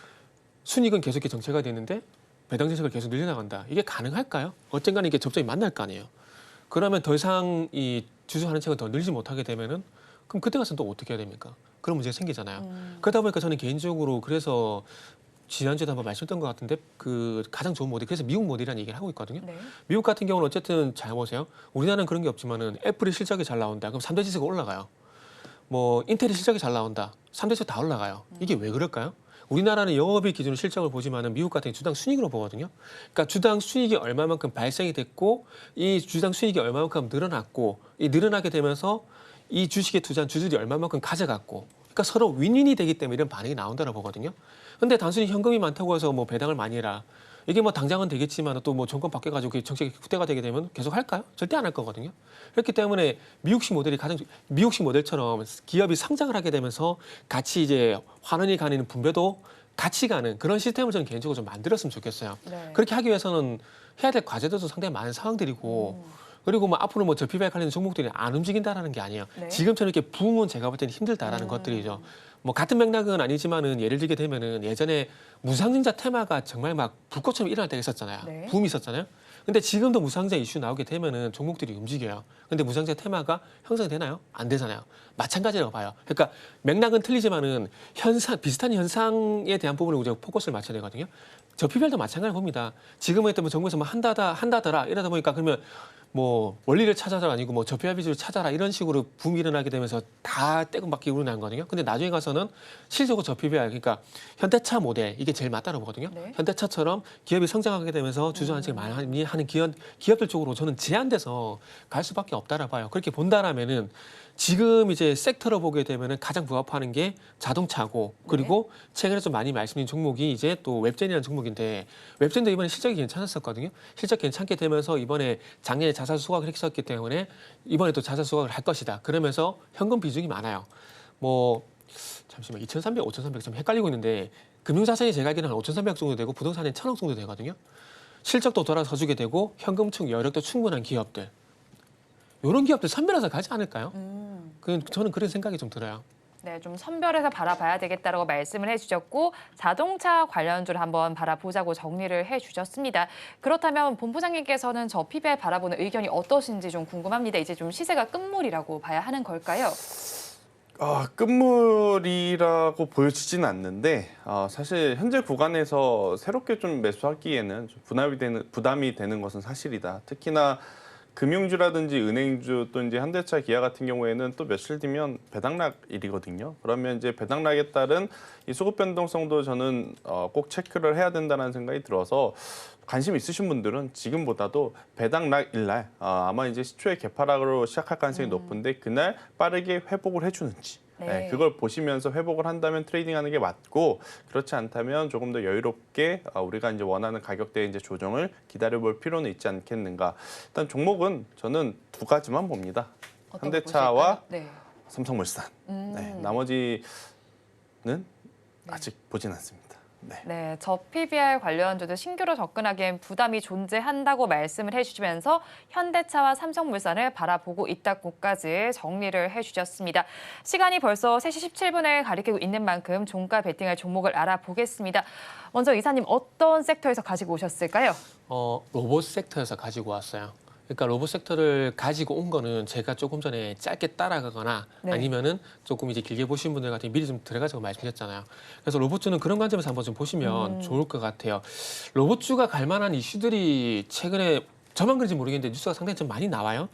순이익은 계속 이렇게 정체가 되는데 배당 정책을 계속 늘려나간다. 이게 가능할까요? 언젠가는 이게 접점이 만날 거 아니에요. 그러면 더 이상 이 주주 환원책을 더 늘리지 못하게 되면은 그럼 그때 가서는 또 어떻게 해야 됩니까? 그런 문제가 생기잖아요. 그러다 보니까 저는 개인적으로 그래서 지난주에도 한번 말씀드렸던 것 같은데 그 가장 좋은 모델 그래서 미국 모델이라는 얘기를 하고 있거든요. 네. 미국 같은 경우는 어쨌든 잘 보세요. 우리나라는 그런 게 없지만은 애플이 실적이 잘 나온다. 그럼 3대 지수가 올라가요. 뭐 인텔이 실적이 잘 나온다. 3대 지수 다 올라가요. 이게 왜 그럴까요? 우리나라는 영업이익 기준으로 실적을 보지만은 미국 같은 경우 주당 순이익으로 보거든요. 그러니까 주당 수익이 얼마만큼 발생이 됐고 이 주당 수익이 얼마만큼 늘어났고 이 늘어나게 되면서 이 주식에 투자한 주주들이 얼마만큼 가져갔고 그러니까 서로 윈윈이 되기 때문에 이런 반응이 나온다고 보거든요. 근데 단순히 현금이 많다고 해서 뭐 배당을 많이 해라. 이게 뭐 당장은 되겠지만 또 뭐 정권 바뀌어가지고 그 정책이 후퇴가 되게 되면 계속 할까요? 절대 안 할 거거든요. 그렇기 때문에 미국식 모델이 가장 미국식 모델처럼 기업이 성장을 하게 되면서 같이 이제 환원이 가는 분배도 같이 가는 그런 시스템을 저는 개인적으로 좀 만들었으면 좋겠어요. 네. 그렇게 하기 위해서는 해야 될 과제들도 상당히 많은 상황들이고 그리고 뭐 앞으로 뭐 저피부에 관련된 종목들이 안 움직인다라는 게 아니에요. 네. 지금처럼 이렇게 붐은 제가 볼 때는 힘들다라는 것들이죠. 뭐 같은 맥락은 아니지만은 예를 들게 되면은 예전에 무상증자 테마가 정말 막 불꽃처럼 일어날 때가 있었잖아요. 네. 붐이 있었잖아요. 근데 지금도 무상증자 이슈 나오게 되면은 종목들이 움직여요. 근데 무상증자 테마가 형성되나요? 안 되잖아요. 마찬가지라고 봐요. 그러니까 맥락은 틀리지만은 현상 비슷한 현상에 대한 부분을 우리가 포커스를 맞춰야 되거든요. 저피별도 마찬가지로 봅니다. 지금은 했던 뭐 정부에서 뭐 한다더라 이러다 보니까 그러면 뭐 원리를 찾아라 아니고 뭐 저피와 비율을 찾아라 이런 식으로 붐이 일어나게 되면서 다 떼금박기 일어난 거거든요. 근데 나중에 가서는 실질적으로 저피비알 그러니까 현대차 모델 이게 제일 맞다고 보거든요. 네. 현대차처럼 기업이 성장하게 되면서 주주 안정을 많이 하는 기업들 쪽으로 저는 제한돼서 갈 수밖에 없다라 봐요. 그렇게 본다라면은 지금 이제 섹터로 보게 되면은 가장 부합하는 게 자동차고 그리고 최근에 좀 많이 말씀드린 종목이 이제 또 웹젠이라는 종목인데 웹젠도 이번에 실적이 괜찮았었거든요. 실적 괜찮게 되면서 이번에 작년에 자사 수확을 했었기 때문에 이번에도 자사 수확을 할 것이다. 그러면서 현금 비중이 많아요. 뭐 잠시만 2,300, 5,300 좀 헷갈리고 있는데 금융자산이 제가 알기로는 한 5,300 정도 되고 부동산은 1,000억 정도 되거든요. 실적도 돌아서주게 되고 현금충 여력도 충분한 기업들. 이런 기업들 선별해서 가지 않을까요? 저는 그런 생각이 좀 들어요. 네, 좀 선별해서 바라봐야 되겠다라고 말씀을 해주셨고 자동차 관련주를 한번 바라보자고 정리를 해주셨습니다. 그렇다면 본부장님께서는 저 PBR 바라보는 의견이 어떠신지 좀 궁금합니다. 이제 좀 시세가 끝물이라고 봐야 하는 걸까요? 끝물이라고 보여지진 않는데 사실 현재 구간에서 새롭게 좀 매수하기에는 좀 부담이 되는 것은 사실이다. 특히나 금융주라든지 은행주 또 이제 현대차, 기아 같은 경우에는 또 며칠 뒤면 배당락일이거든요. 그러면 이제 배당락에 따른 이 수급 변동성도 저는 꼭 체크를 해야 된다는 생각이 들어서 관심 있으신 분들은 지금보다도 배당락일날 아마 이제 시초의 개파락으로 시작할 가능성이 높은데 그날 빠르게 회복을 해주는지 네, 그걸 보시면서 회복을 한다면 트레이딩하는 게 맞고 그렇지 않다면 조금 더 여유롭게 우리가 이제 원하는 가격대의 이제 조정을 기다려볼 필요는 있지 않겠는가. 일단 종목은 저는 두 가지만 봅니다. 현대차와 네. 삼성물산. 네, 나머지는 아직 보진 않습니다. 네. 네, 저 PBR 관련주도 신규로 접근하기엔 부담이 존재한다고 말씀을 해주시면서 현대차와 삼성물산을 바라보고 있다고까지 정리를 해주셨습니다. 시간이 벌써 3시 17분을 가리키고 있는 만큼 종가 베팅할 종목을 알아보겠습니다. 먼저 이사님 어떤 섹터에서 가지고 오셨을까요? 로봇 섹터에서 가지고 왔어요. 그러니까 로봇 섹터를 가지고 온 거는 제가 조금 전에 짧게 따라가거나 네. 아니면은 조금 이제 길게 보신 분들 같은 미리 좀 들어가자고 말씀드렸잖아요. 그래서 로봇주는 그런 관점에서 한번 좀 보시면 좋을 것 같아요. 로봇주가 갈 만한 이슈들이 최근에 저만 그런지 모르겠는데 뉴스가 상당히 좀 많이 나와요.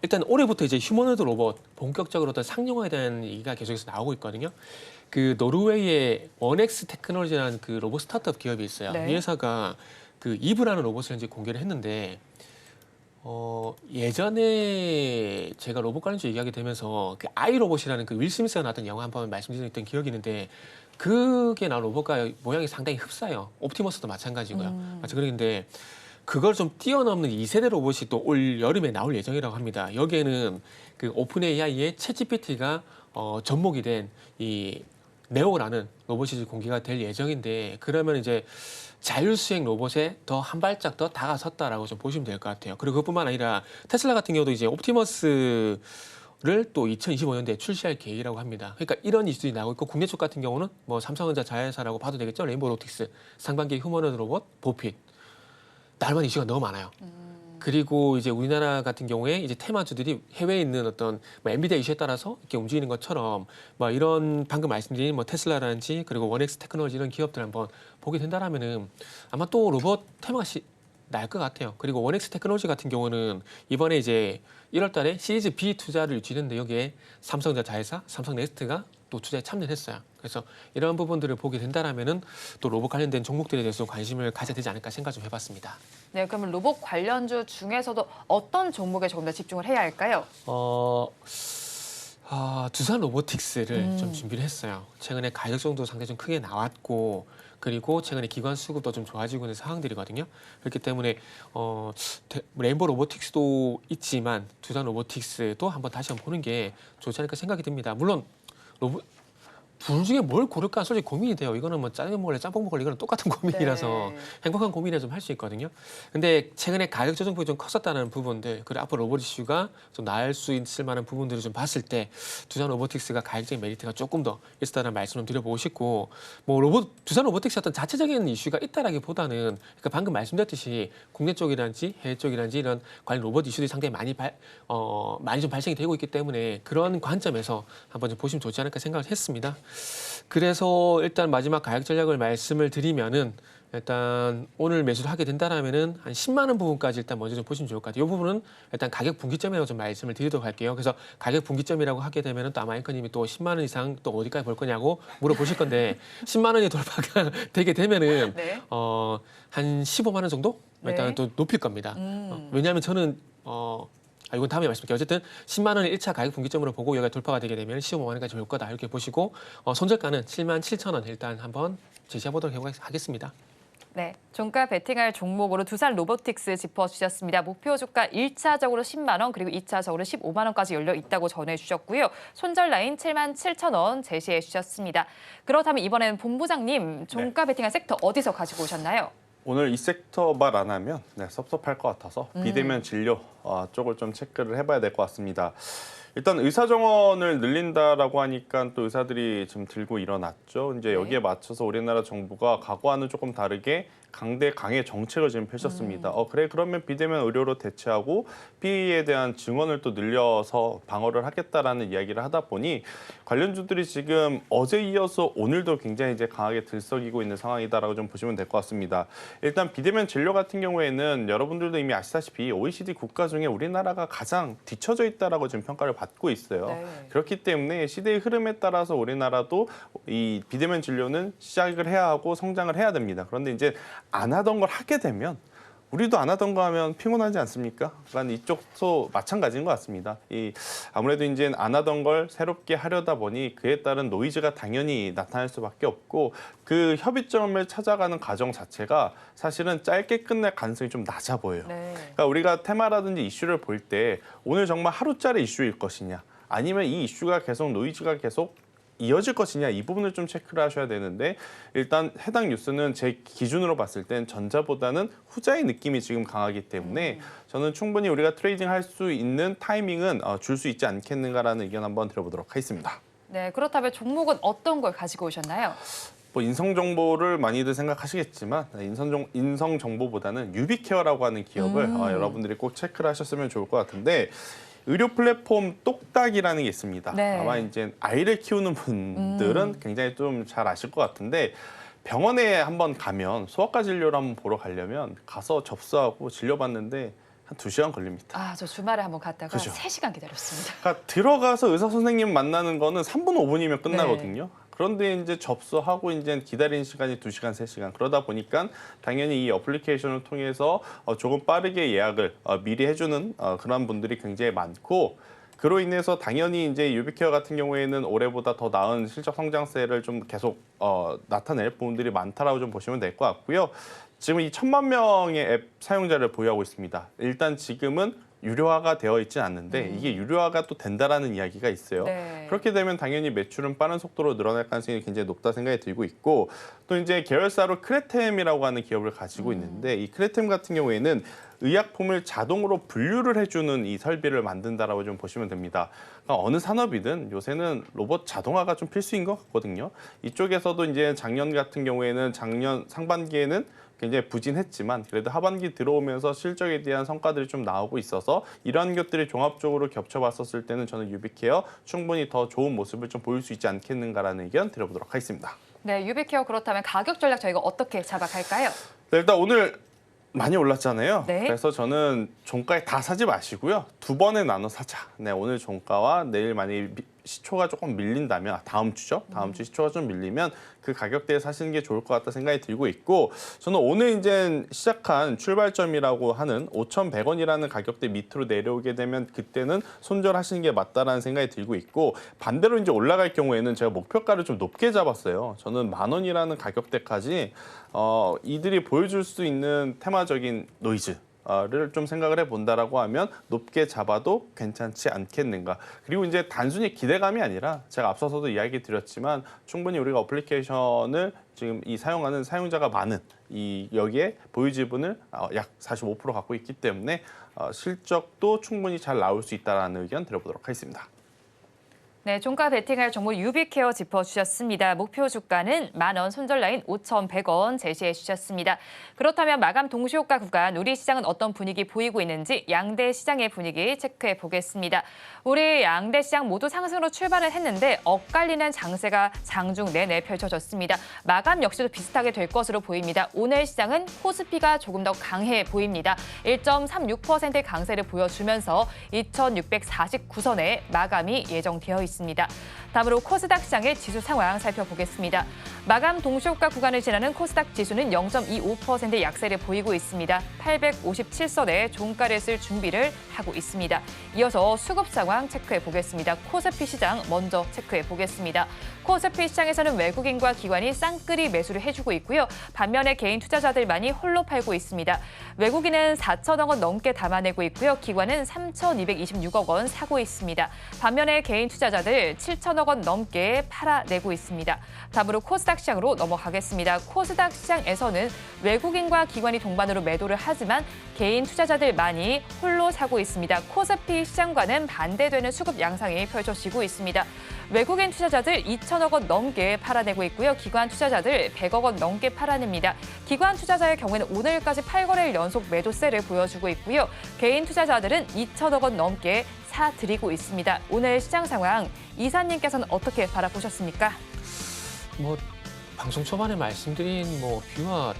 일단 올해부터 이제 휴머노이드 로봇 본격적으로 어떤 상용화에 대한 얘기가 계속해서 나오고 있거든요. 그 노르웨이의 원엑스 테크놀로지라는 그 로봇 스타트업 기업이 있어요. 네. 이 회사가 그 이브라는 로봇을 이제 공개를 했는데 예전에 제가 로봇 관련주 얘기하게 되면서 그 아이로봇이라는 그 윌 스미스가 나왔던 영화 한번 말씀드렸던 기억이 있는데 그게 나온 로봇과 모양이 상당히 흡사해요. 옵티머스도 마찬가지고요. 그런데 그걸 좀 뛰어넘는 2세대 로봇이 또 올 여름에 나올 예정이라고 합니다. 여기에는 그 오픈 AI의 챗GPT가 접목이 된 이 네오라는 로봇이 공개가 될 예정인데 그러면 이제 자율수행 로봇에 더 한 발짝 더 다가섰다라고 좀 보시면 될 것 같아요. 그리고 그것뿐만 아니라 테슬라 같은 경우도 이제 옵티머스를 또 2025년도에 출시할 계획이라고 합니다. 그러니까 이런 이슈들이 나오고 있고 국내 쪽 같은 경우는 뭐 삼성전자 자회사라고 봐도 되겠죠. 레인보우 로틱스, 상반기 휴머노이드 로봇, 보핏. 날만 이슈가 너무 많아요. 그리고 이제 우리나라 같은 경우에 이제 테마주들이 해외에 있는 어떤 뭐 엔비디아 이슈에 따라서 이렇게 움직이는 것처럼 뭐 이런 방금 말씀드린 뭐 테슬라라든지 그리고 원엑스 테크놀로지 이런 기업들 한번 보게 된다라면은 아마 또 로봇 테마가 날 것 같아요. 그리고 원엑스 테크놀로지 같은 경우는 이번에 이제 1월달에 시리즈 B 투자를 유치했는데 여기에 삼성전자 자회사, 삼성네스트가 또 투자에 참여를 했어요. 그래서 이런 부분들을 보게 된다라면은 또 로봇 관련된 종목들에 대해서 관심을 가져야 되지 않을까 생각 좀 해봤습니다. 네, 그러면 로봇 관련주 중에서도 어떤 종목에 조금 더 집중을 해야 할까요? 두산 로보틱스를 좀 준비를 했어요. 최근에 가격 정도 상당히 좀 크게 나왔고 그리고 최근에 기관 수급도 좀 좋아지고 있는 상황들이거든요. 그렇기 때문에 레인보우 로보틱스도 있지만 두산 로보틱스도 한번 다시 한번 보는 게 좋지 않을까 생각이 듭니다. 물론 둘 중에 뭘 고를까 솔직히 고민이 돼요. 이거는 뭐 짜장면 먹을래 짬뽕 먹을래 이거는 똑같은 고민이라서 네. 행복한 고민을 좀 할 수 있거든요. 근데 최근에 가격 조정폭이 좀 컸었다는 부분들 그리고 앞으로 로봇 이슈가 좀 나을 수 있을 만한 부분들을 좀 봤을 때 두산 로보틱스가 가격적인 메리트가 조금 더 있었다는 말씀을 드려보고 싶고 뭐 두산 로보틱스 어떤 자체적인 이슈가 있다라기보다는 그러니까 방금 말씀드렸듯이 국내 쪽이란지 해외 쪽이란지 이런 관련 로봇 이슈들이 상당히 많이 좀 발생이 되고 있기 때문에 그런 관점에서 한번 좀 보시면 좋지 않을까 생각을 했습니다. 그래서 일단 마지막 가격 전략을 말씀을 드리면은 일단 오늘 매수를 하게 된다라면은 한 10만 원 부분까지 일단 먼저 좀 보시면 좋을 것 같아요. 이 부분은 일단 가격 분기점이라고 좀 말씀을 드리도록 할게요. 그래서 가격 분기점이라고 하게 되면은 또 아마 앵커님이 또 10만 원 이상 또 어디까지 볼 거냐고 물어보실 건데 10만 원이 돌파가 되게 되면은 네. 한 15만 원 정도 일단 네. 또 높일 겁니다. 왜냐하면 저는 이건 다음에 말씀드릴게요. 어쨌든 10만 원을 1차 가격 분기점으로 보고 여기가 돌파가 되게 되면 15만 원까지 올 거다 이렇게 보시고 손절가는 7만 7천 원 일단 한번 제시해 보도록 하겠습니다. 네, 종가 베팅할 종목으로 두산 로보틱스 짚어주셨습니다. 목표 주가 1차적으로 10만 원 그리고 2차적으로 15만 원까지 열려 있다고 전해주셨고요. 손절 라인 7만 7천 원 제시해 주셨습니다. 그렇다면 이번에는 본부장님 종가 베팅할 섹터 어디서 가지고 오셨나요? 오늘 이 섹터 말 안 하면 섭섭할 것 같아서 비대면 진료 쪽을 좀 체크를 해봐야 될 것 같습니다. 일단 의사정원을 늘린다라고 하니까 또 의사들이 지금 들고 일어났죠. 이제 여기에 맞춰서 우리나라 정부가 과거와는 조금 다르게 강의 정책을 지금 펼쳤습니다. 그래 그러면 비대면 의료로 대체하고 PA에 대한 증원을 또 늘려서 방어를 하겠다라는 이야기를 하다 보니 관련주들이 지금 어제 이어서 오늘도 굉장히 이제 강하게 들썩이고 있는 상황이다라고 좀 보시면 될 것 같습니다. 일단 비대면 진료 같은 경우에는 여러분들도 이미 아시다시피 OECD 국가 중에 우리나라가 가장 뒤처져 있다라고 지금 평가를 받고 있어요. 네. 그렇기 때문에 시대의 흐름에 따라서 우리나라도 이 비대면 진료는 시작을 해야 하고 성장을 해야 됩니다. 그런데 이제 안 하던 걸 하게 되면 우리도 안 하던 거 하면 피곤하지 않습니까? 그러니까 이쪽도 마찬가지인 것 같습니다. 아무래도 이제 안 하던 걸 새롭게 하려다 보니 그에 따른 노이즈가 당연히 나타날 수밖에 없고 그 협의점을 찾아가는 과정 자체가 사실은 짧게 끝날 가능성이 좀 낮아 보여요. 네. 그러니까 우리가 테마라든지 이슈를 볼 때 오늘 정말 하루짜리 이슈일 것이냐 아니면 이 이슈가 계속 노이즈가 계속 이어질 것이냐 이 부분을 좀 체크를 하셔야 되는데 일단 해당 뉴스는 제 기준으로 봤을 땐 전자보다는 후자의 느낌이 지금 강하기 때문에 저는 충분히 우리가 트레이딩 할 수 있는 타이밍은 줄 수 있지 않겠는가라는 의견 한번 드려보도록 하겠습니다. 네, 그렇다면 종목은 어떤 걸 가지고 오셨나요? 뭐 인성 정보를 많이들 생각하시겠지만 인성 정보보다는 유비케어라고 하는 기업을 여러분들이 꼭 체크를 하셨으면 좋을 것 같은데 의료 플랫폼 똑딱이라는 게 있습니다. 네. 아마 이제 아이를 키우는 분들은 굉장히 좀 잘 아실 것 같은데 병원에 한번 가면 소아과 진료를 한번 보러 가려면 가서 접수하고 진료받는데 한 2시간 걸립니다. 저 주말에 한번 갔다가 그죠. 3시간 기다렸습니다. 그러니까 들어가서 의사 선생님 만나는 거는 3분 5분이면 끝나거든요. 그런데 이제 접수하고 이제 기다리는 시간이 2시간, 3시간. 그러다 보니까 당연히 이 어플리케이션을 통해서 조금 빠르게 예약을 미리 해주는 그런 분들이 굉장히 많고 그로 인해서 당연히 이제 유비케어 같은 경우에는 올해보다 더 나은 실적 성장세를 좀 계속 나타낼 부분들이 많다라고 좀 보시면 될 것 같고요. 지금 이 1,000만 명의 앱 사용자를 보유하고 있습니다. 일단 지금은 유료화가 되어 있지 않는데 이게 유료화가 또 된다라는 이야기가 있어요. 네. 그렇게 되면 당연히 매출은 빠른 속도로 늘어날 가능성이 굉장히 높다 생각이 들고 있고 또 이제 계열사로 크레템이라고 하는 기업을 가지고 있는데 이 크레템 같은 경우에는 의약품을 자동으로 분류를 해주는 이 설비를 만든다라고 좀 보시면 됩니다. 그러니까 어느 산업이든 요새는 로봇 자동화가 좀 필수인 것 같거든요. 이쪽에서도 이제 작년 같은 경우에는 작년 상반기에는 굉장히 부진했지만 그래도 하반기 들어오면서 실적에 대한 성과들이 좀 나오고 있어서 이러한 것들이 종합적으로 겹쳐봤었을 때는 저는 유비케어 충분히 더 좋은 모습을 좀 보일 수 있지 않겠는가라는 의견 드려보도록 하겠습니다. 네, 유비케어 그렇다면 가격 전략 저희가 어떻게 잡아갈까요? 네, 일단 오늘 많이 올랐잖아요. 네. 그래서 저는 종가에 다 사지 마시고요. 2번에 나눠 사자. 네, 오늘 종가와 내일 만약에 시초가 조금 밀린다면 다음 주죠. 다음 주 시초가 좀 밀리면 그 가격대에 사시는 게 좋을 것 같다 생각이 들고 있고 저는 오늘 이제 시작한 출발점이라고 하는 5,100원이라는 가격대 밑으로 내려오게 되면 그때는 손절하시는 게 맞다라는 생각이 들고 있고 반대로 이제 올라갈 경우에는 제가 목표가를 좀 높게 잡았어요. 저는 10,000원이라는 가격대까지 이들이 보여줄 수 있는 테마적인 노이즈 를 좀 생각을 해본다라고 하면 높게 잡아도 괜찮지 않겠는가. 그리고 이제 단순히 기대감이 아니라 제가 앞서서도 이야기 드렸지만 충분히 우리가 어플리케이션을 지금 이 사용하는 사용자가 많은 이 여기에 보유 지분을 약 45% 갖고 있기 때문에 실적도 충분히 잘 나올 수 있다는 의견 드려보도록 하겠습니다. 네, 종가 베팅할 종목 유비케어 짚어주셨습니다. 목표 주가는 10,000원, 손절 라인 5,100원 제시해 주셨습니다. 그렇다면 마감 동시효과 구간 우리 시장은 어떤 분위기 보이고 있는지 양대 시장의 분위기 체크해 보겠습니다. 우리 양대 시장 모두 상승으로 출발을 했는데 엇갈리는 장세가 장중 내내 펼쳐졌습니다. 마감 역시도 비슷하게 될 것으로 보입니다. 오늘 시장은 코스피가 조금 더 강해 보입니다. 1.36%의 강세를 보여주면서 2,649선에 마감이 예정되어 있습니다. 다음으로 코스닥 시장의 지수 상황 살펴보겠습니다. 마감 동시효과 구간을 지나는 코스닥 지수는 0.25%의 약세를 보이고 있습니다. 857선에 종가를 쓸 준비를 하고 있습니다. 이어서 수급 상황 체크해 보겠습니다. 코스피 시장 먼저 체크해 보겠습니다. 코스피 시장에서는 외국인과 기관이 쌍끌이 매수를 해주고 있고요. 반면에 개인 투자자들만이 홀로 팔고 있습니다. 외국인은 4천억 원 넘게 담아내고 있고요. 기관은 3,226억 원 사고 있습니다. 반면에 개인 투자자들 7천억 원 넘게 팔아내고 있습니다. 다음으로 코스닥 시장으로 넘어가겠습니다. 코스닥 시장에서는 외국인과 기관이 동반으로 매도를 하지만 개인 투자자들만이 홀로 사고 있습니다. 코스피 시장과는 반대되는 수급 양상이 펼쳐지고 있습니다. 외국인 투자자들 2천억 원 넘게 팔아내고 있고요. 기관 투자자들 100억 원 넘게 팔아냅니다. 기관 투자자의 경우에는 오늘까지 8거래일 연속 매도세를 보여주고 있고요. 개인 투자자들은 2천억 원 넘게 사들이고 있습니다. 오늘 시장 상황 이사님께서는 어떻게 바라보셨습니까? 방송 초반에 말씀드린 뷰와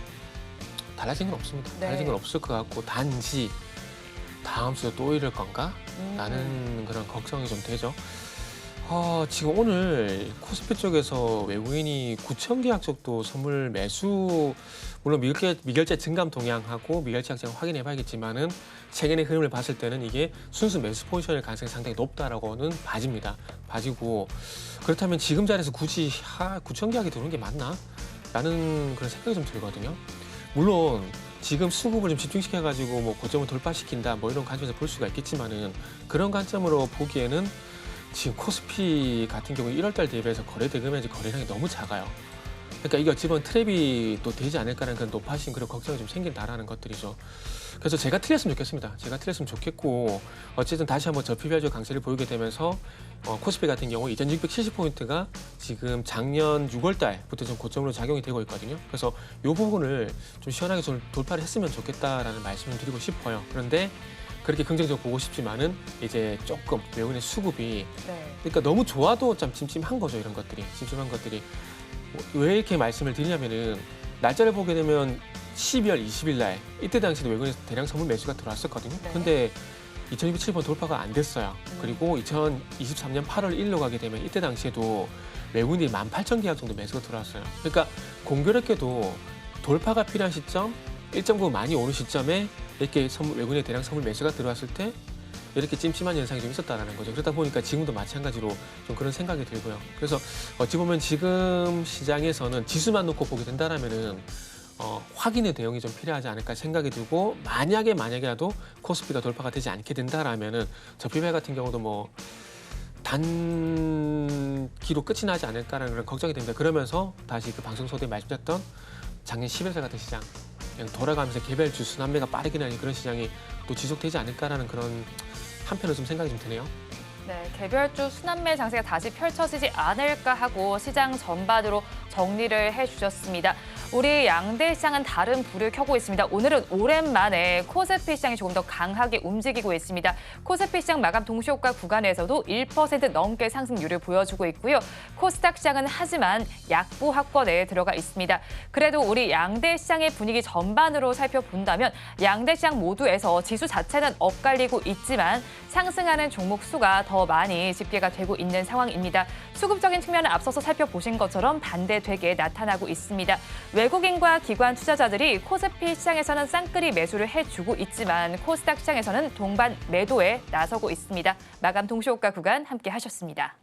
달라진 건 없습니다. 네. 달라진 건 없을 것 같고 단지 다음 주에 또 이럴 건가? 라는 그런 걱정이 좀 되죠. 지금 오늘 코스피 쪽에서 외국인이 9천 계약 정도 선물 매수, 물론 미결제 증감 동향하고 미결제 약정 확인해 봐야겠지만은 최근의 흐름을 봤을 때는 이게 순수 매수 포지션일 가능성이 상당히 높다라고는 봐집니다. 봐지고 그렇다면 지금 자리에서 굳이 9천 계약이 들어오는 게 맞나? 라는 그런 생각이 좀 들거든요. 물론 지금 수급을 좀 집중시켜가지고 고점을 돌파시킨다 이런 관점에서 볼 수가 있겠지만은 그런 관점으로 보기에는 지금 코스피 같은 경우 1월달 대비해서 거래 대금액이 거래량이 너무 작아요. 그러니까 이게 어찌 보면 트랩이 또 되지 않을까라는 그런 높아진 그런 걱정이 좀 생긴다라는 것들이죠. 그래서 제가 틀렸으면 좋겠습니다. 제가 틀렸으면 좋겠고 어쨌든 다시 한번 저피별적 강세를 보이게 되면서 코스피 같은 경우 2,670포인트가 지금 작년 6월달부터 좀 고점으로 작용이 되고 있거든요. 그래서 이 부분을 좀 시원하게 좀 돌파를 했으면 좋겠다라는 말씀을 드리고 싶어요. 그런데 그렇게 긍정적으로 보고 싶지만은 이제 조금 외국인의 수급이 그러니까 너무 좋아도 좀 찜찜한 거죠. 이런 것들이 찜찜한 것들이 왜 이렇게 말씀을 드리냐면은 날짜를 보게 되면 12월 20일 날 이때 당시에도 외국인에서 대량 선물 매수가 들어왔었거든요. 근데 2,207번 돌파가 안 됐어요. 그리고 2023년 8월 1일로 가게 되면 이때 당시에도 외국인이 18,000 계약 정도 매수가 들어왔어요. 그러니까 공교롭게도 돌파가 필요한 시점, 1.9 많이 오는 시점에 이렇게 외국인의 대량 선물 매수가 들어왔을 때 이렇게 찜찜한 현상이 좀 있었다는 거죠. 그러다 보니까 지금도 마찬가지로 좀 그런 생각이 들고요. 그래서 어찌 보면 지금 시장에서는 지수만 놓고 보게 된다라면은 확인의 대응이 좀 필요하지 않을까 생각이 들고 만약에라도 코스피가 돌파가 되지 않게 된다라면은 저피별 같은 경우도 단기로 끝이 나지 않을까라는 그런 걱정이 됩니다. 그러면서 다시 그 방송 소대에 말씀드렸던 작년 11월 같은 시장 그냥 돌아가면서 개별주 순환매가 빠르게 나는 그런 시장이 또 지속되지 않을까라는 그런 한편으로 좀 생각이 좀 드네요. 네, 개별주 순환매 장세가 다시 펼쳐지지 않을까 하고 시장 전반으로 정리를 해주셨습니다. 우리 양대 시장은 다른 불을 켜고 있습니다. 오늘은 오랜만에 코스피 시장이 조금 더 강하게 움직이고 있습니다. 코스피 시장 마감 동시효과 구간에서도 1% 넘게 상승률을 보여주고 있고요. 코스닥 시장은 하지만 약보 하권에 들어가 있습니다. 그래도 우리 양대 시장의 분위기 전반으로 살펴본다면 양대 시장 모두에서 지수 자체는 엇갈리고 있지만 상승하는 종목 수가 더 많이 집계가 되고 있는 상황입니다. 수급적인 측면을 앞서서 살펴보신 것처럼 반대되게 나타나고 있습니다. 외국인과 기관 투자자들이 코스피 시장에서는 쌍끌이 매수를 해주고 있지만 코스닥 시장에서는 동반 매도에 나서고 있습니다. 마감 동시효과 구간 함께 하셨습니다.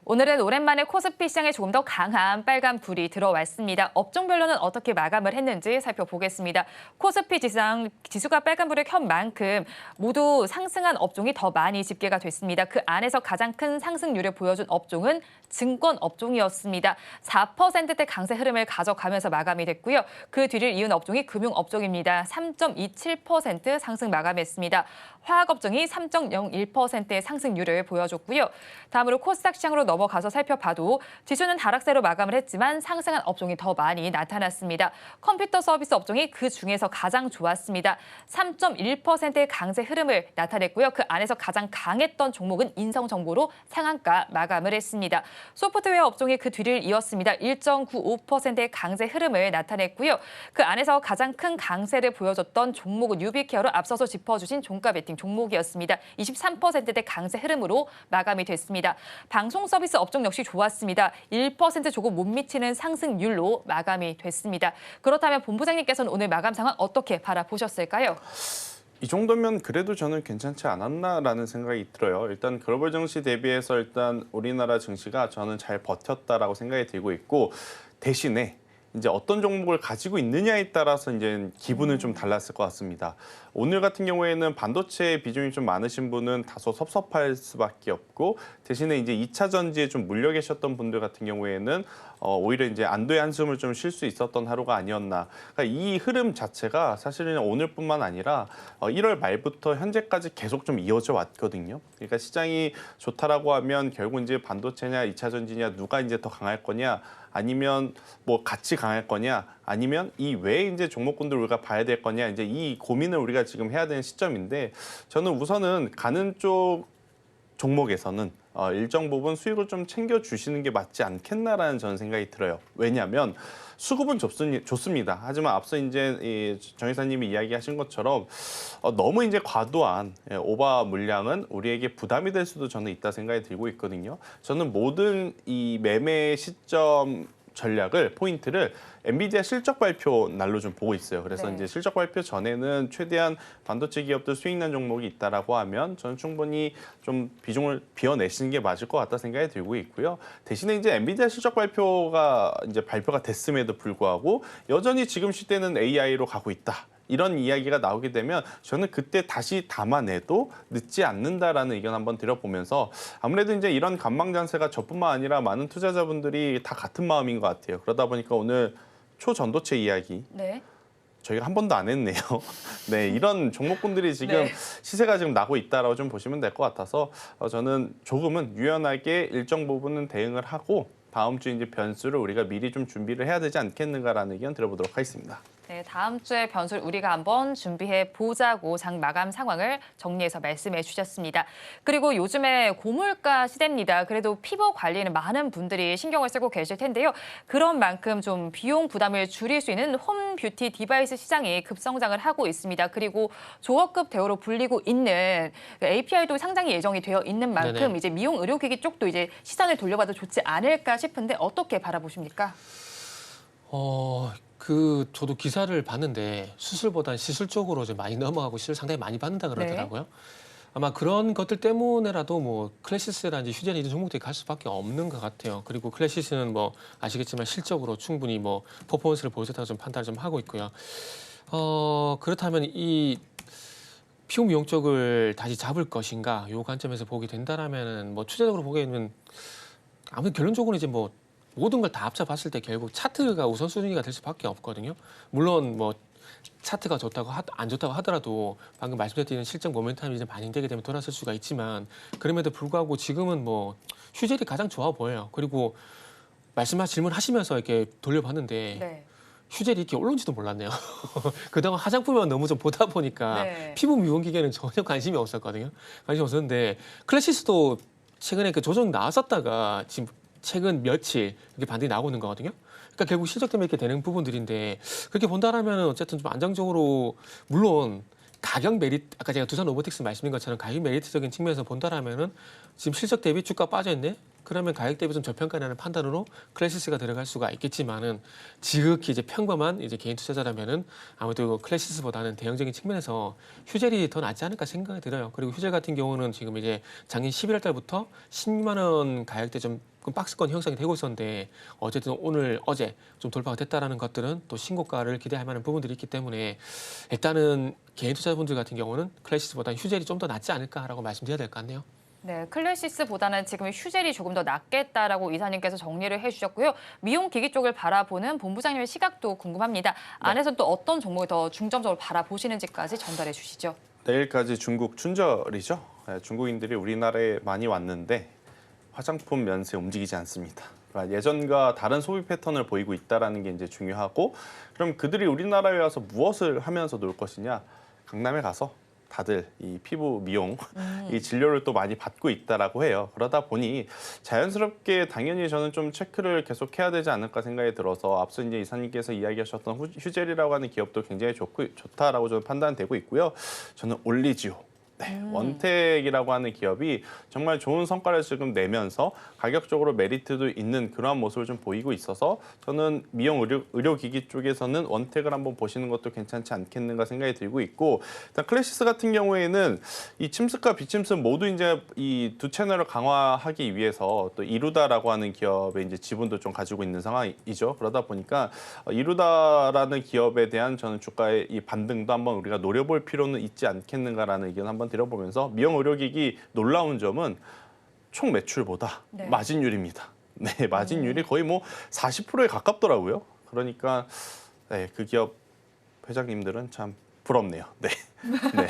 오늘은 오랜만에 코스피 시장에 조금 더 강한 빨간 불이 들어왔습니다. 업종별로는 어떻게 마감을 했는지 살펴보겠습니다. 코스피 지수가 빨간 불을 켠 만큼 모두 상승한 업종이 더 많이 집계가 됐습니다. 그 안에서 가장 큰 상승률을 보여준 업종은 증권 업종이었습니다. 4%대 강세 흐름을 가져가면서 마감이 됐고요. 그 뒤를 이은 업종이 금융 업종입니다. 3.27% 상승 마감했습니다. 화학 업종이 3.01%의 상승률을 보여줬고요. 다음으로 코스닥 시장으로 넘어가서 살펴봐도 지수는 하락세로 마감을 했지만 상승한 업종이 더 많이 나타났습니다. 컴퓨터 서비스 업종이 그 중에서 가장 좋았습니다. 3.1%의 강세 흐름을 나타냈고요. 그 안에서 가장 강했던 종목은 인성정보로 상한가 마감을 했습니다. 소프트웨어 업종이 그 뒤를 이었습니다. 1.95%의 강세 흐름을 나타냈고요. 그 안에서 가장 큰 강세를 보여줬던 종목은 유비케어로 앞서서 짚어주신 종가 베팅 종목이었습니다. 23%대 강세 흐름으로 마감이 됐습니다. 방송 서비스 업종 역시 좋았습니다. 1% 조금 못 미치는 상승률로 마감이 됐습니다. 그렇다면 본부장님께서는 오늘 마감 상황 어떻게 바라보셨을까요? 이 정도면 그래도 저는 괜찮지 않았나라는 생각이 들어요. 일단 글로벌 증시 대비해서 일단 우리나라 증시가 저는 잘 버텼다라고 생각이 들고 있고 대신에 이제 어떤 종목을 가지고 있느냐에 따라서 이제 기분은 좀 달랐을 것 같습니다. 오늘 같은 경우에는 반도체 비중이 좀 많으신 분은 다소 섭섭할 수밖에 없고 대신에 이제 2차 전지에 좀 물려 계셨던 분들 같은 경우에는 오히려 이제 안도의 한숨을 좀 쉴 수 있었던 하루가 아니었나. 그러니까 이 흐름 자체가 사실은 오늘뿐만 아니라 1월 말부터 현재까지 계속 좀 이어져 왔거든요. 그러니까 시장이 좋다라고 하면 결국 이제 반도체냐 2차 전지냐 누가 이제 더 강할 거냐 아니면 뭐 같이 강할 거냐 아니면 이 외에 이제 종목군들 우리가 봐야 될 거냐 이제 이 고민을 우리가 지금 해야 되는 시점인데 저는 우선은 가는 쪽 종목에서는 일정 부분 수익을 좀 챙겨주시는 게 맞지 않겠나라는 저는 생각이 들어요. 왜냐하면 수급은 좋습니다. 하지만 앞서 이제 정 이사님이 이야기하신 것처럼 너무 이제 과도한 오버 물량은 우리에게 부담이 될 수도 저는 있다 생각이 들고 있거든요. 저는 모든 이 매매 시점 전략을 포인트를 엔비디아 실적 발표 날로 좀 보고 있어요. 그래서 네. 이제 실적 발표 전에는 최대한 반도체 기업들 수익난 종목이 있다라고 하면 저는 충분히 좀 비중을 비워내시는 게 맞을 것 같다 생각이 들고 있고요. 대신에 이제 엔비디아 실적 발표가 됐음에도 불구하고 여전히 지금 시대는 AI로 가고 있다. 이런 이야기가 나오게 되면 저는 그때 다시 담아내도 늦지 않는다라는 의견 한번 드려보면서 아무래도 이제 이런 관망장세가 저뿐만 아니라 많은 투자자분들이 다 같은 마음인 것 같아요. 그러다 보니까 오늘 초전도체 이야기 네. 저희가 한 번도 안 했네요. 네, 이런 종목군들이 지금 네. 시세가 지금 나고 있다라고 좀 보시면 될 것 같아서 저는 조금은 유연하게 일정 부분은 대응을 하고 다음 주 이제 변수를 우리가 미리 좀 준비를 해야 되지 않겠는가라는 의견 들어보도록 하겠습니다. 네, 다음 주에 변수를 우리가 한번 준비해 보자고 장 마감 상황을 정리해서 말씀해 주셨습니다. 그리고 요즘에 고물가 시대입니다. 그래도 피부 관리는 많은 분들이 신경을 쓰고 계실 텐데요. 그런 만큼 좀 비용 부담을 줄일 수 있는 홈 뷰티 디바이스 시장이 급성장을 하고 있습니다. 그리고 조업급 대우로 불리고 있는 API도 상장이 예정이 되어 있는 만큼 네네. 이제 미용 의료기기 쪽도 이제 시선을 돌려봐도 좋지 않을까 싶은데 어떻게 바라보십니까? 저도 기사를 봤는데 수술보다는 시술 쪽으로 좀 많이 넘어가고 시술 상당히 많이 받는다 그러더라고요. 아마 그런 것들 때문에라도 뭐 클래시스라든지 휴대나 이런 종목들이 갈 수밖에 없는 것 같아요. 그리고 클래시스는 뭐 아시겠지만 실적으로 충분히 뭐 퍼포먼스를 보여줬다고 좀 판단을 좀 하고 있고요. 그렇다면 이 피부 미용 쪽을 다시 잡을 것인가 요 관점에서 보게 된다라면은 뭐 추세적으로 보기에는 아무래도 결론적으로 이제 뭐 모든 걸 다 합쳐봤을 때 결국 차트가 우선순위가 될 수밖에 없거든요. 물론 뭐 차트가 좋다고 안 좋다고 하더라도 방금 말씀드린 실적 모멘텀이 이제 반영되게 되면 돌아설 수가 있지만 그럼에도 불구하고 지금은 뭐 휴젤이 가장 좋아 보여요. 그리고 질문하시면서 이렇게 돌려봤는데 네. 휴젤이 이렇게 올라온지도 몰랐네요. 그동안 화장품만 너무 좀 보다 보니까 네. 피부 미용 기계는 전혀 관심이 없었거든요. 관심이 없었는데 클래시스도 최근에 그 조정 나왔었다가 지금 최근 며칠 이렇게 반등이 나오고 있는 거거든요. 그러니까 결국 실적 때문에 이렇게 되는 부분들인데 그렇게 본다라면 어쨌든 좀 안정적으로 물론 가격 메리트 아까 제가 두산 로보틱스 말씀드린 것처럼 가격 메리트적인 측면에서 본다라면은 지금 실적 대비 주가 빠져있네. 그러면 가격 대비 좀 저평가라는 판단으로 클래시스가 들어갈 수가 있겠지만은 지극히 이제 평범한 이제 개인 투자자라면은 아무래도 클래시스보다는 대형적인 측면에서 휴젤이 더 낫지 않을까 생각이 들어요. 그리고 휴젤 같은 경우는 지금 이제 작년 11월 달부터 10만 원 가격대 좀 박스권 형성이 되고 있었는데 어쨌든 오늘 어제 좀 돌파가 됐다라는 것들은 또 신고가를 기대할 만한 부분들이 있기 때문에 일단은 개인 투자자분들 같은 경우는 클래시스보다는 휴젤이 좀 더 낫지 않을까라고 말씀드려야 될 것 같네요. 네, 클래시스보다는 지금 휴젤이 조금 더 낫겠다라고 이사님께서 정리를 해주셨고요. 미용 기기 쪽을 바라보는 본부장님의 시각도 궁금합니다. 안에서 또 어떤 종목을 더 중점적으로 바라보시는지까지 전달해 주시죠. 내일까지 중국 춘절이죠. 중국인들이 우리나라에 많이 왔는데 화장품 면세 움직이지 않습니다. 그러니까 예전과 다른 소비 패턴을 보이고 있다는 게 이제 중요하고 그럼 그들이 우리나라에 와서 무엇을 하면서 놀 것이냐? 강남에 가서 다들 이 피부 미용 이 진료를 또 많이 받고 있다라고 해요. 그러다 보니 자연스럽게 당연히 저는 좀 체크를 계속 해야 되지 않을까 생각이 들어서 앞서 이제 이사님께서 이야기하셨던 휴젤이라고 하는 기업도 굉장히 좋다라고 저는 판단되고 있고요. 저는 올리지오. 네, 원택이라고 하는 기업이 정말 좋은 성과를 지금 내면서 가격적으로 메리트도 있는 그러한 모습을 좀 보이고 있어서 저는 미용 의료기기 쪽에서는 원택을 한번 보시는 것도 괜찮지 않겠는가 생각이 들고 있고 일단 클래시스 같은 경우에는 이 침습과 비침습 모두 이제 이 두 채널을 강화하기 위해서 또 이루다라고 하는 기업의 이제 지분도 좀 가지고 있는 상황이죠. 그러다 보니까 이루다라는 기업에 대한 저는 주가의 이 반등도 한번 우리가 노려볼 필요는 있지 않겠는가라는 의견 한번 드려보면서 미용 의료기기 놀라운 점은 총 매출보다 네. 마진율입니다. 네, 마진율이 거의 뭐 40%에 가깝더라고요. 그러니까 네, 그 기업 회장님들은 참 부럽네요. 네. 네.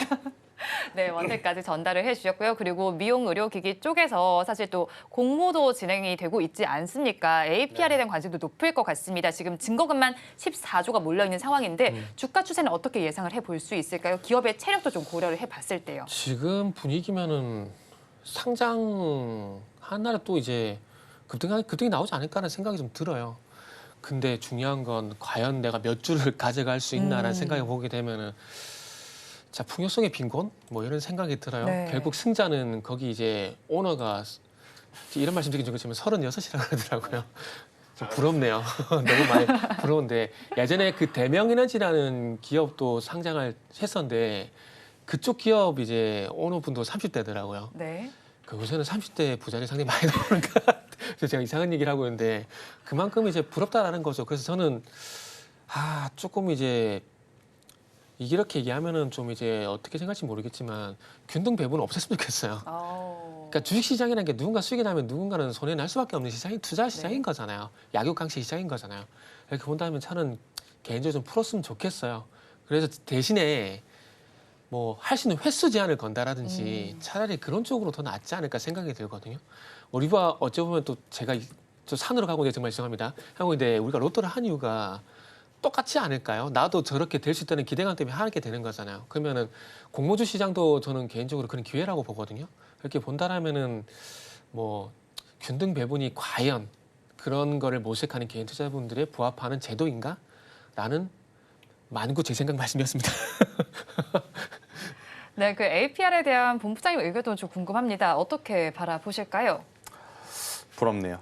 네, 원택까지 전달을 해주셨고요. 그리고 미용 의료기기 쪽에서 사실 또 공모도 진행이 되고 있지 않습니까? APR에 대한 관심도 높을 것 같습니다. 지금 증거금만 14조가 몰려있는 상황인데 주가 추세는 어떻게 예상을 해볼 수 있을까요? 기업의 체력도 좀 고려를 해봤을 때요. 지금 분위기면은 상장 하나를 또 이제 급등이 나오지 않을까라는 생각이 좀 들어요. 근데 중요한 건 과연 내가 몇 주를 가져갈 수 있나라는 생각을 보게 되면은 자, 풍요성의 빈곤? 뭐 이런 생각이 들어요. 네. 결국 승자는 거기 이제 오너가 이런 말씀 드리긴 좀 그렇지만 36이라고 그러더라고요. 좀 부럽네요. 너무 많이 부러운데 예전에 그 대명에너지라는 기업도 상장을 했었는데 그쪽 기업 이제 오너분도 30대더라고요. 네. 그 요새는 30대 부자들이 상당히 많이 나오니까 그래서 제가 이상한 얘기를 하고 있는데 그만큼 이제 부럽다라는 거죠. 그래서 저는 조금 이제 이렇게 얘기하면은 좀 이제 어떻게 생각할지 모르겠지만 균등 배분은 없었으면 좋겠어요. 그러니까 주식시장이라는 게 누군가 수익이 나면 누군가는 손해 날 수밖에 없는 시장이 투자 시장인 거잖아요. 약육강식 시장인 거잖아요. 이렇게 본다면 저는 개인적으로 좀 풀었으면 좋겠어요. 그래서 대신에 뭐 할 수 있는 횟수 제한을 건다라든지 차라리 그런 쪽으로 더 낫지 않을까 생각이 들거든요. 우리가 어찌 보면 또 제가 저 산으로 가고 있는데 정말 죄송합니다. 하고 있는데 우리가 로또를 한 이유가 똑같지 않을까요? 나도 저렇게 될 수 있다는 기대감 때문에 하게 되는 거잖아요. 그러면은 공모주 시장도 저는 개인적으로 그런 기회라고 보거든요. 이렇게 본다라면은 뭐 균등 배분이 과연 그런 거를 모색하는 개인 투자분들의 부합하는 제도인가? 라는 만구 제 생각 말씀이었습니다. 네, 그 APR에 대한 본부장님 의견도 좀 궁금합니다. 어떻게 바라보실까요? 부럽네요.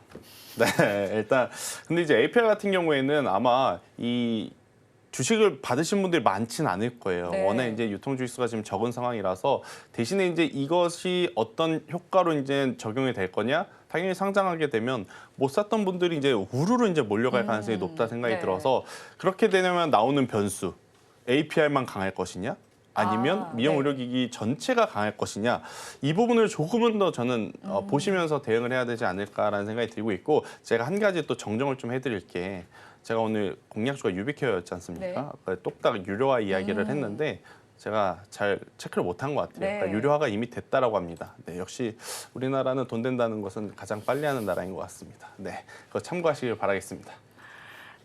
네, 일단 근데 이제 APR 같은 경우에는 아마 이 주식을 받으신 분들이 많지는 않을 거예요. 네. 워낙 이제 유통 주식수가 지금 적은 상황이라서 대신에 이제 이것이 어떤 효과로 이제 적용이 될 거냐? 당연히 상장하게 되면 못 샀던 분들이 이제 우르르 이제 몰려갈 가능성이 높다 생각이 네. 들어서 그렇게 되면 나오는 변수 APR만 강할 것이냐? 아니면 미용 네. 의료기기 전체가 강할 것이냐 이 부분을 조금은 더 저는 보시면서 대응을 해야 되지 않을까라는 생각이 들고 있고 제가 한 가지 또 정정을 좀 해드릴 게 제가 오늘 공약주가 유비케어였지 않습니까? 똑딱 유료화 이야기를 했는데 제가 잘 체크를 못한 것 같아요. 네. 그러니까 유료화가 이미 됐다라고 합니다. 네, 역시 우리나라는 돈 된다는 것은 가장 빨리 하는 나라인 것 같습니다. 네, 그거 참고하시길 바라겠습니다.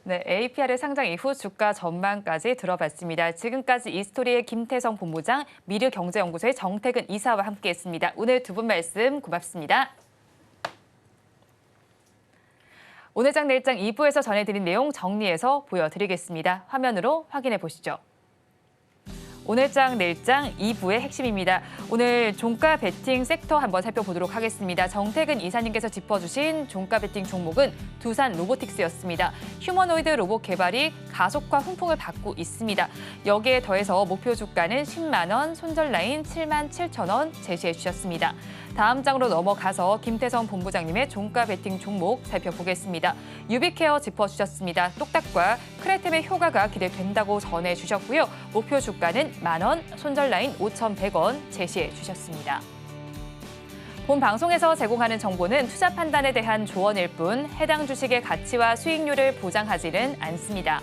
네, APR의 상장 이후 주가 전망까지 들어봤습니다. 지금까지 이스토리의 김태성 본부장, 미르경제연구소의 정태근 이사와 함께했습니다. 오늘 두 분 말씀 고맙습니다. 오늘장 내일장 2부에서 전해드린 내용 정리해서 보여드리겠습니다. 화면으로 확인해 보시죠. 오늘장 내일장 2부의 핵심입니다. 오늘 종가 베팅 섹터 한번 살펴보도록 하겠습니다. 정태근 이사님께서 짚어주신 종가 베팅 종목은 두산 로보틱스였습니다. 휴머노이드 로봇 개발이 가속화 훈풍을 받고 있습니다. 여기에 더해서 목표 주가는 10만 원, 손절 라인 7만 7천 원 제시해 주셨습니다. 다음 장으로 넘어가서 김태성 본부장님의 종가 베팅 종목 살펴보겠습니다. 유비케어 짚어주셨습니다. 똑딱과 크레템의 효과가 기대된다고 전해주셨고요. 목표 주가는 만 원, 손절 라인 5,100원 제시해 주셨습니다. 본 방송에서 제공하는 정보는 투자 판단에 대한 조언일 뿐 해당 주식의 가치와 수익률을 보장하지는 않습니다.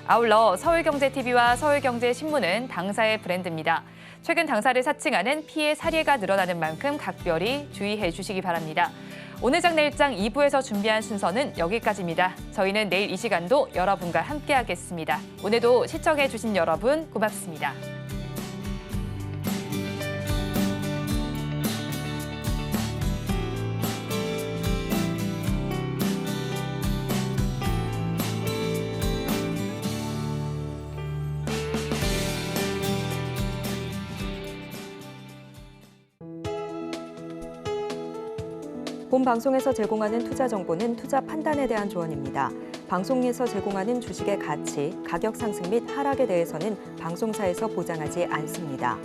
아울러 서울경제TV와 서울경제신문은 당사의 브랜드입니다. 최근 당사를 사칭하는 피해 사례가 늘어나는 만큼 각별히 주의해 주시기 바랍니다. 오늘장 내일장 2부에서 준비한 순서는 여기까지입니다. 저희는 내일 이 시간도 여러분과 함께하겠습니다. 오늘도 시청해 주신 여러분 고맙습니다. 본 방송에서 제공하는 투자 정보는 투자 판단에 대한 조언입니다. 방송에서 제공하는 주식의 가치, 가격 상승 및 하락에 대해서는 방송사에서 보장하지 않습니다.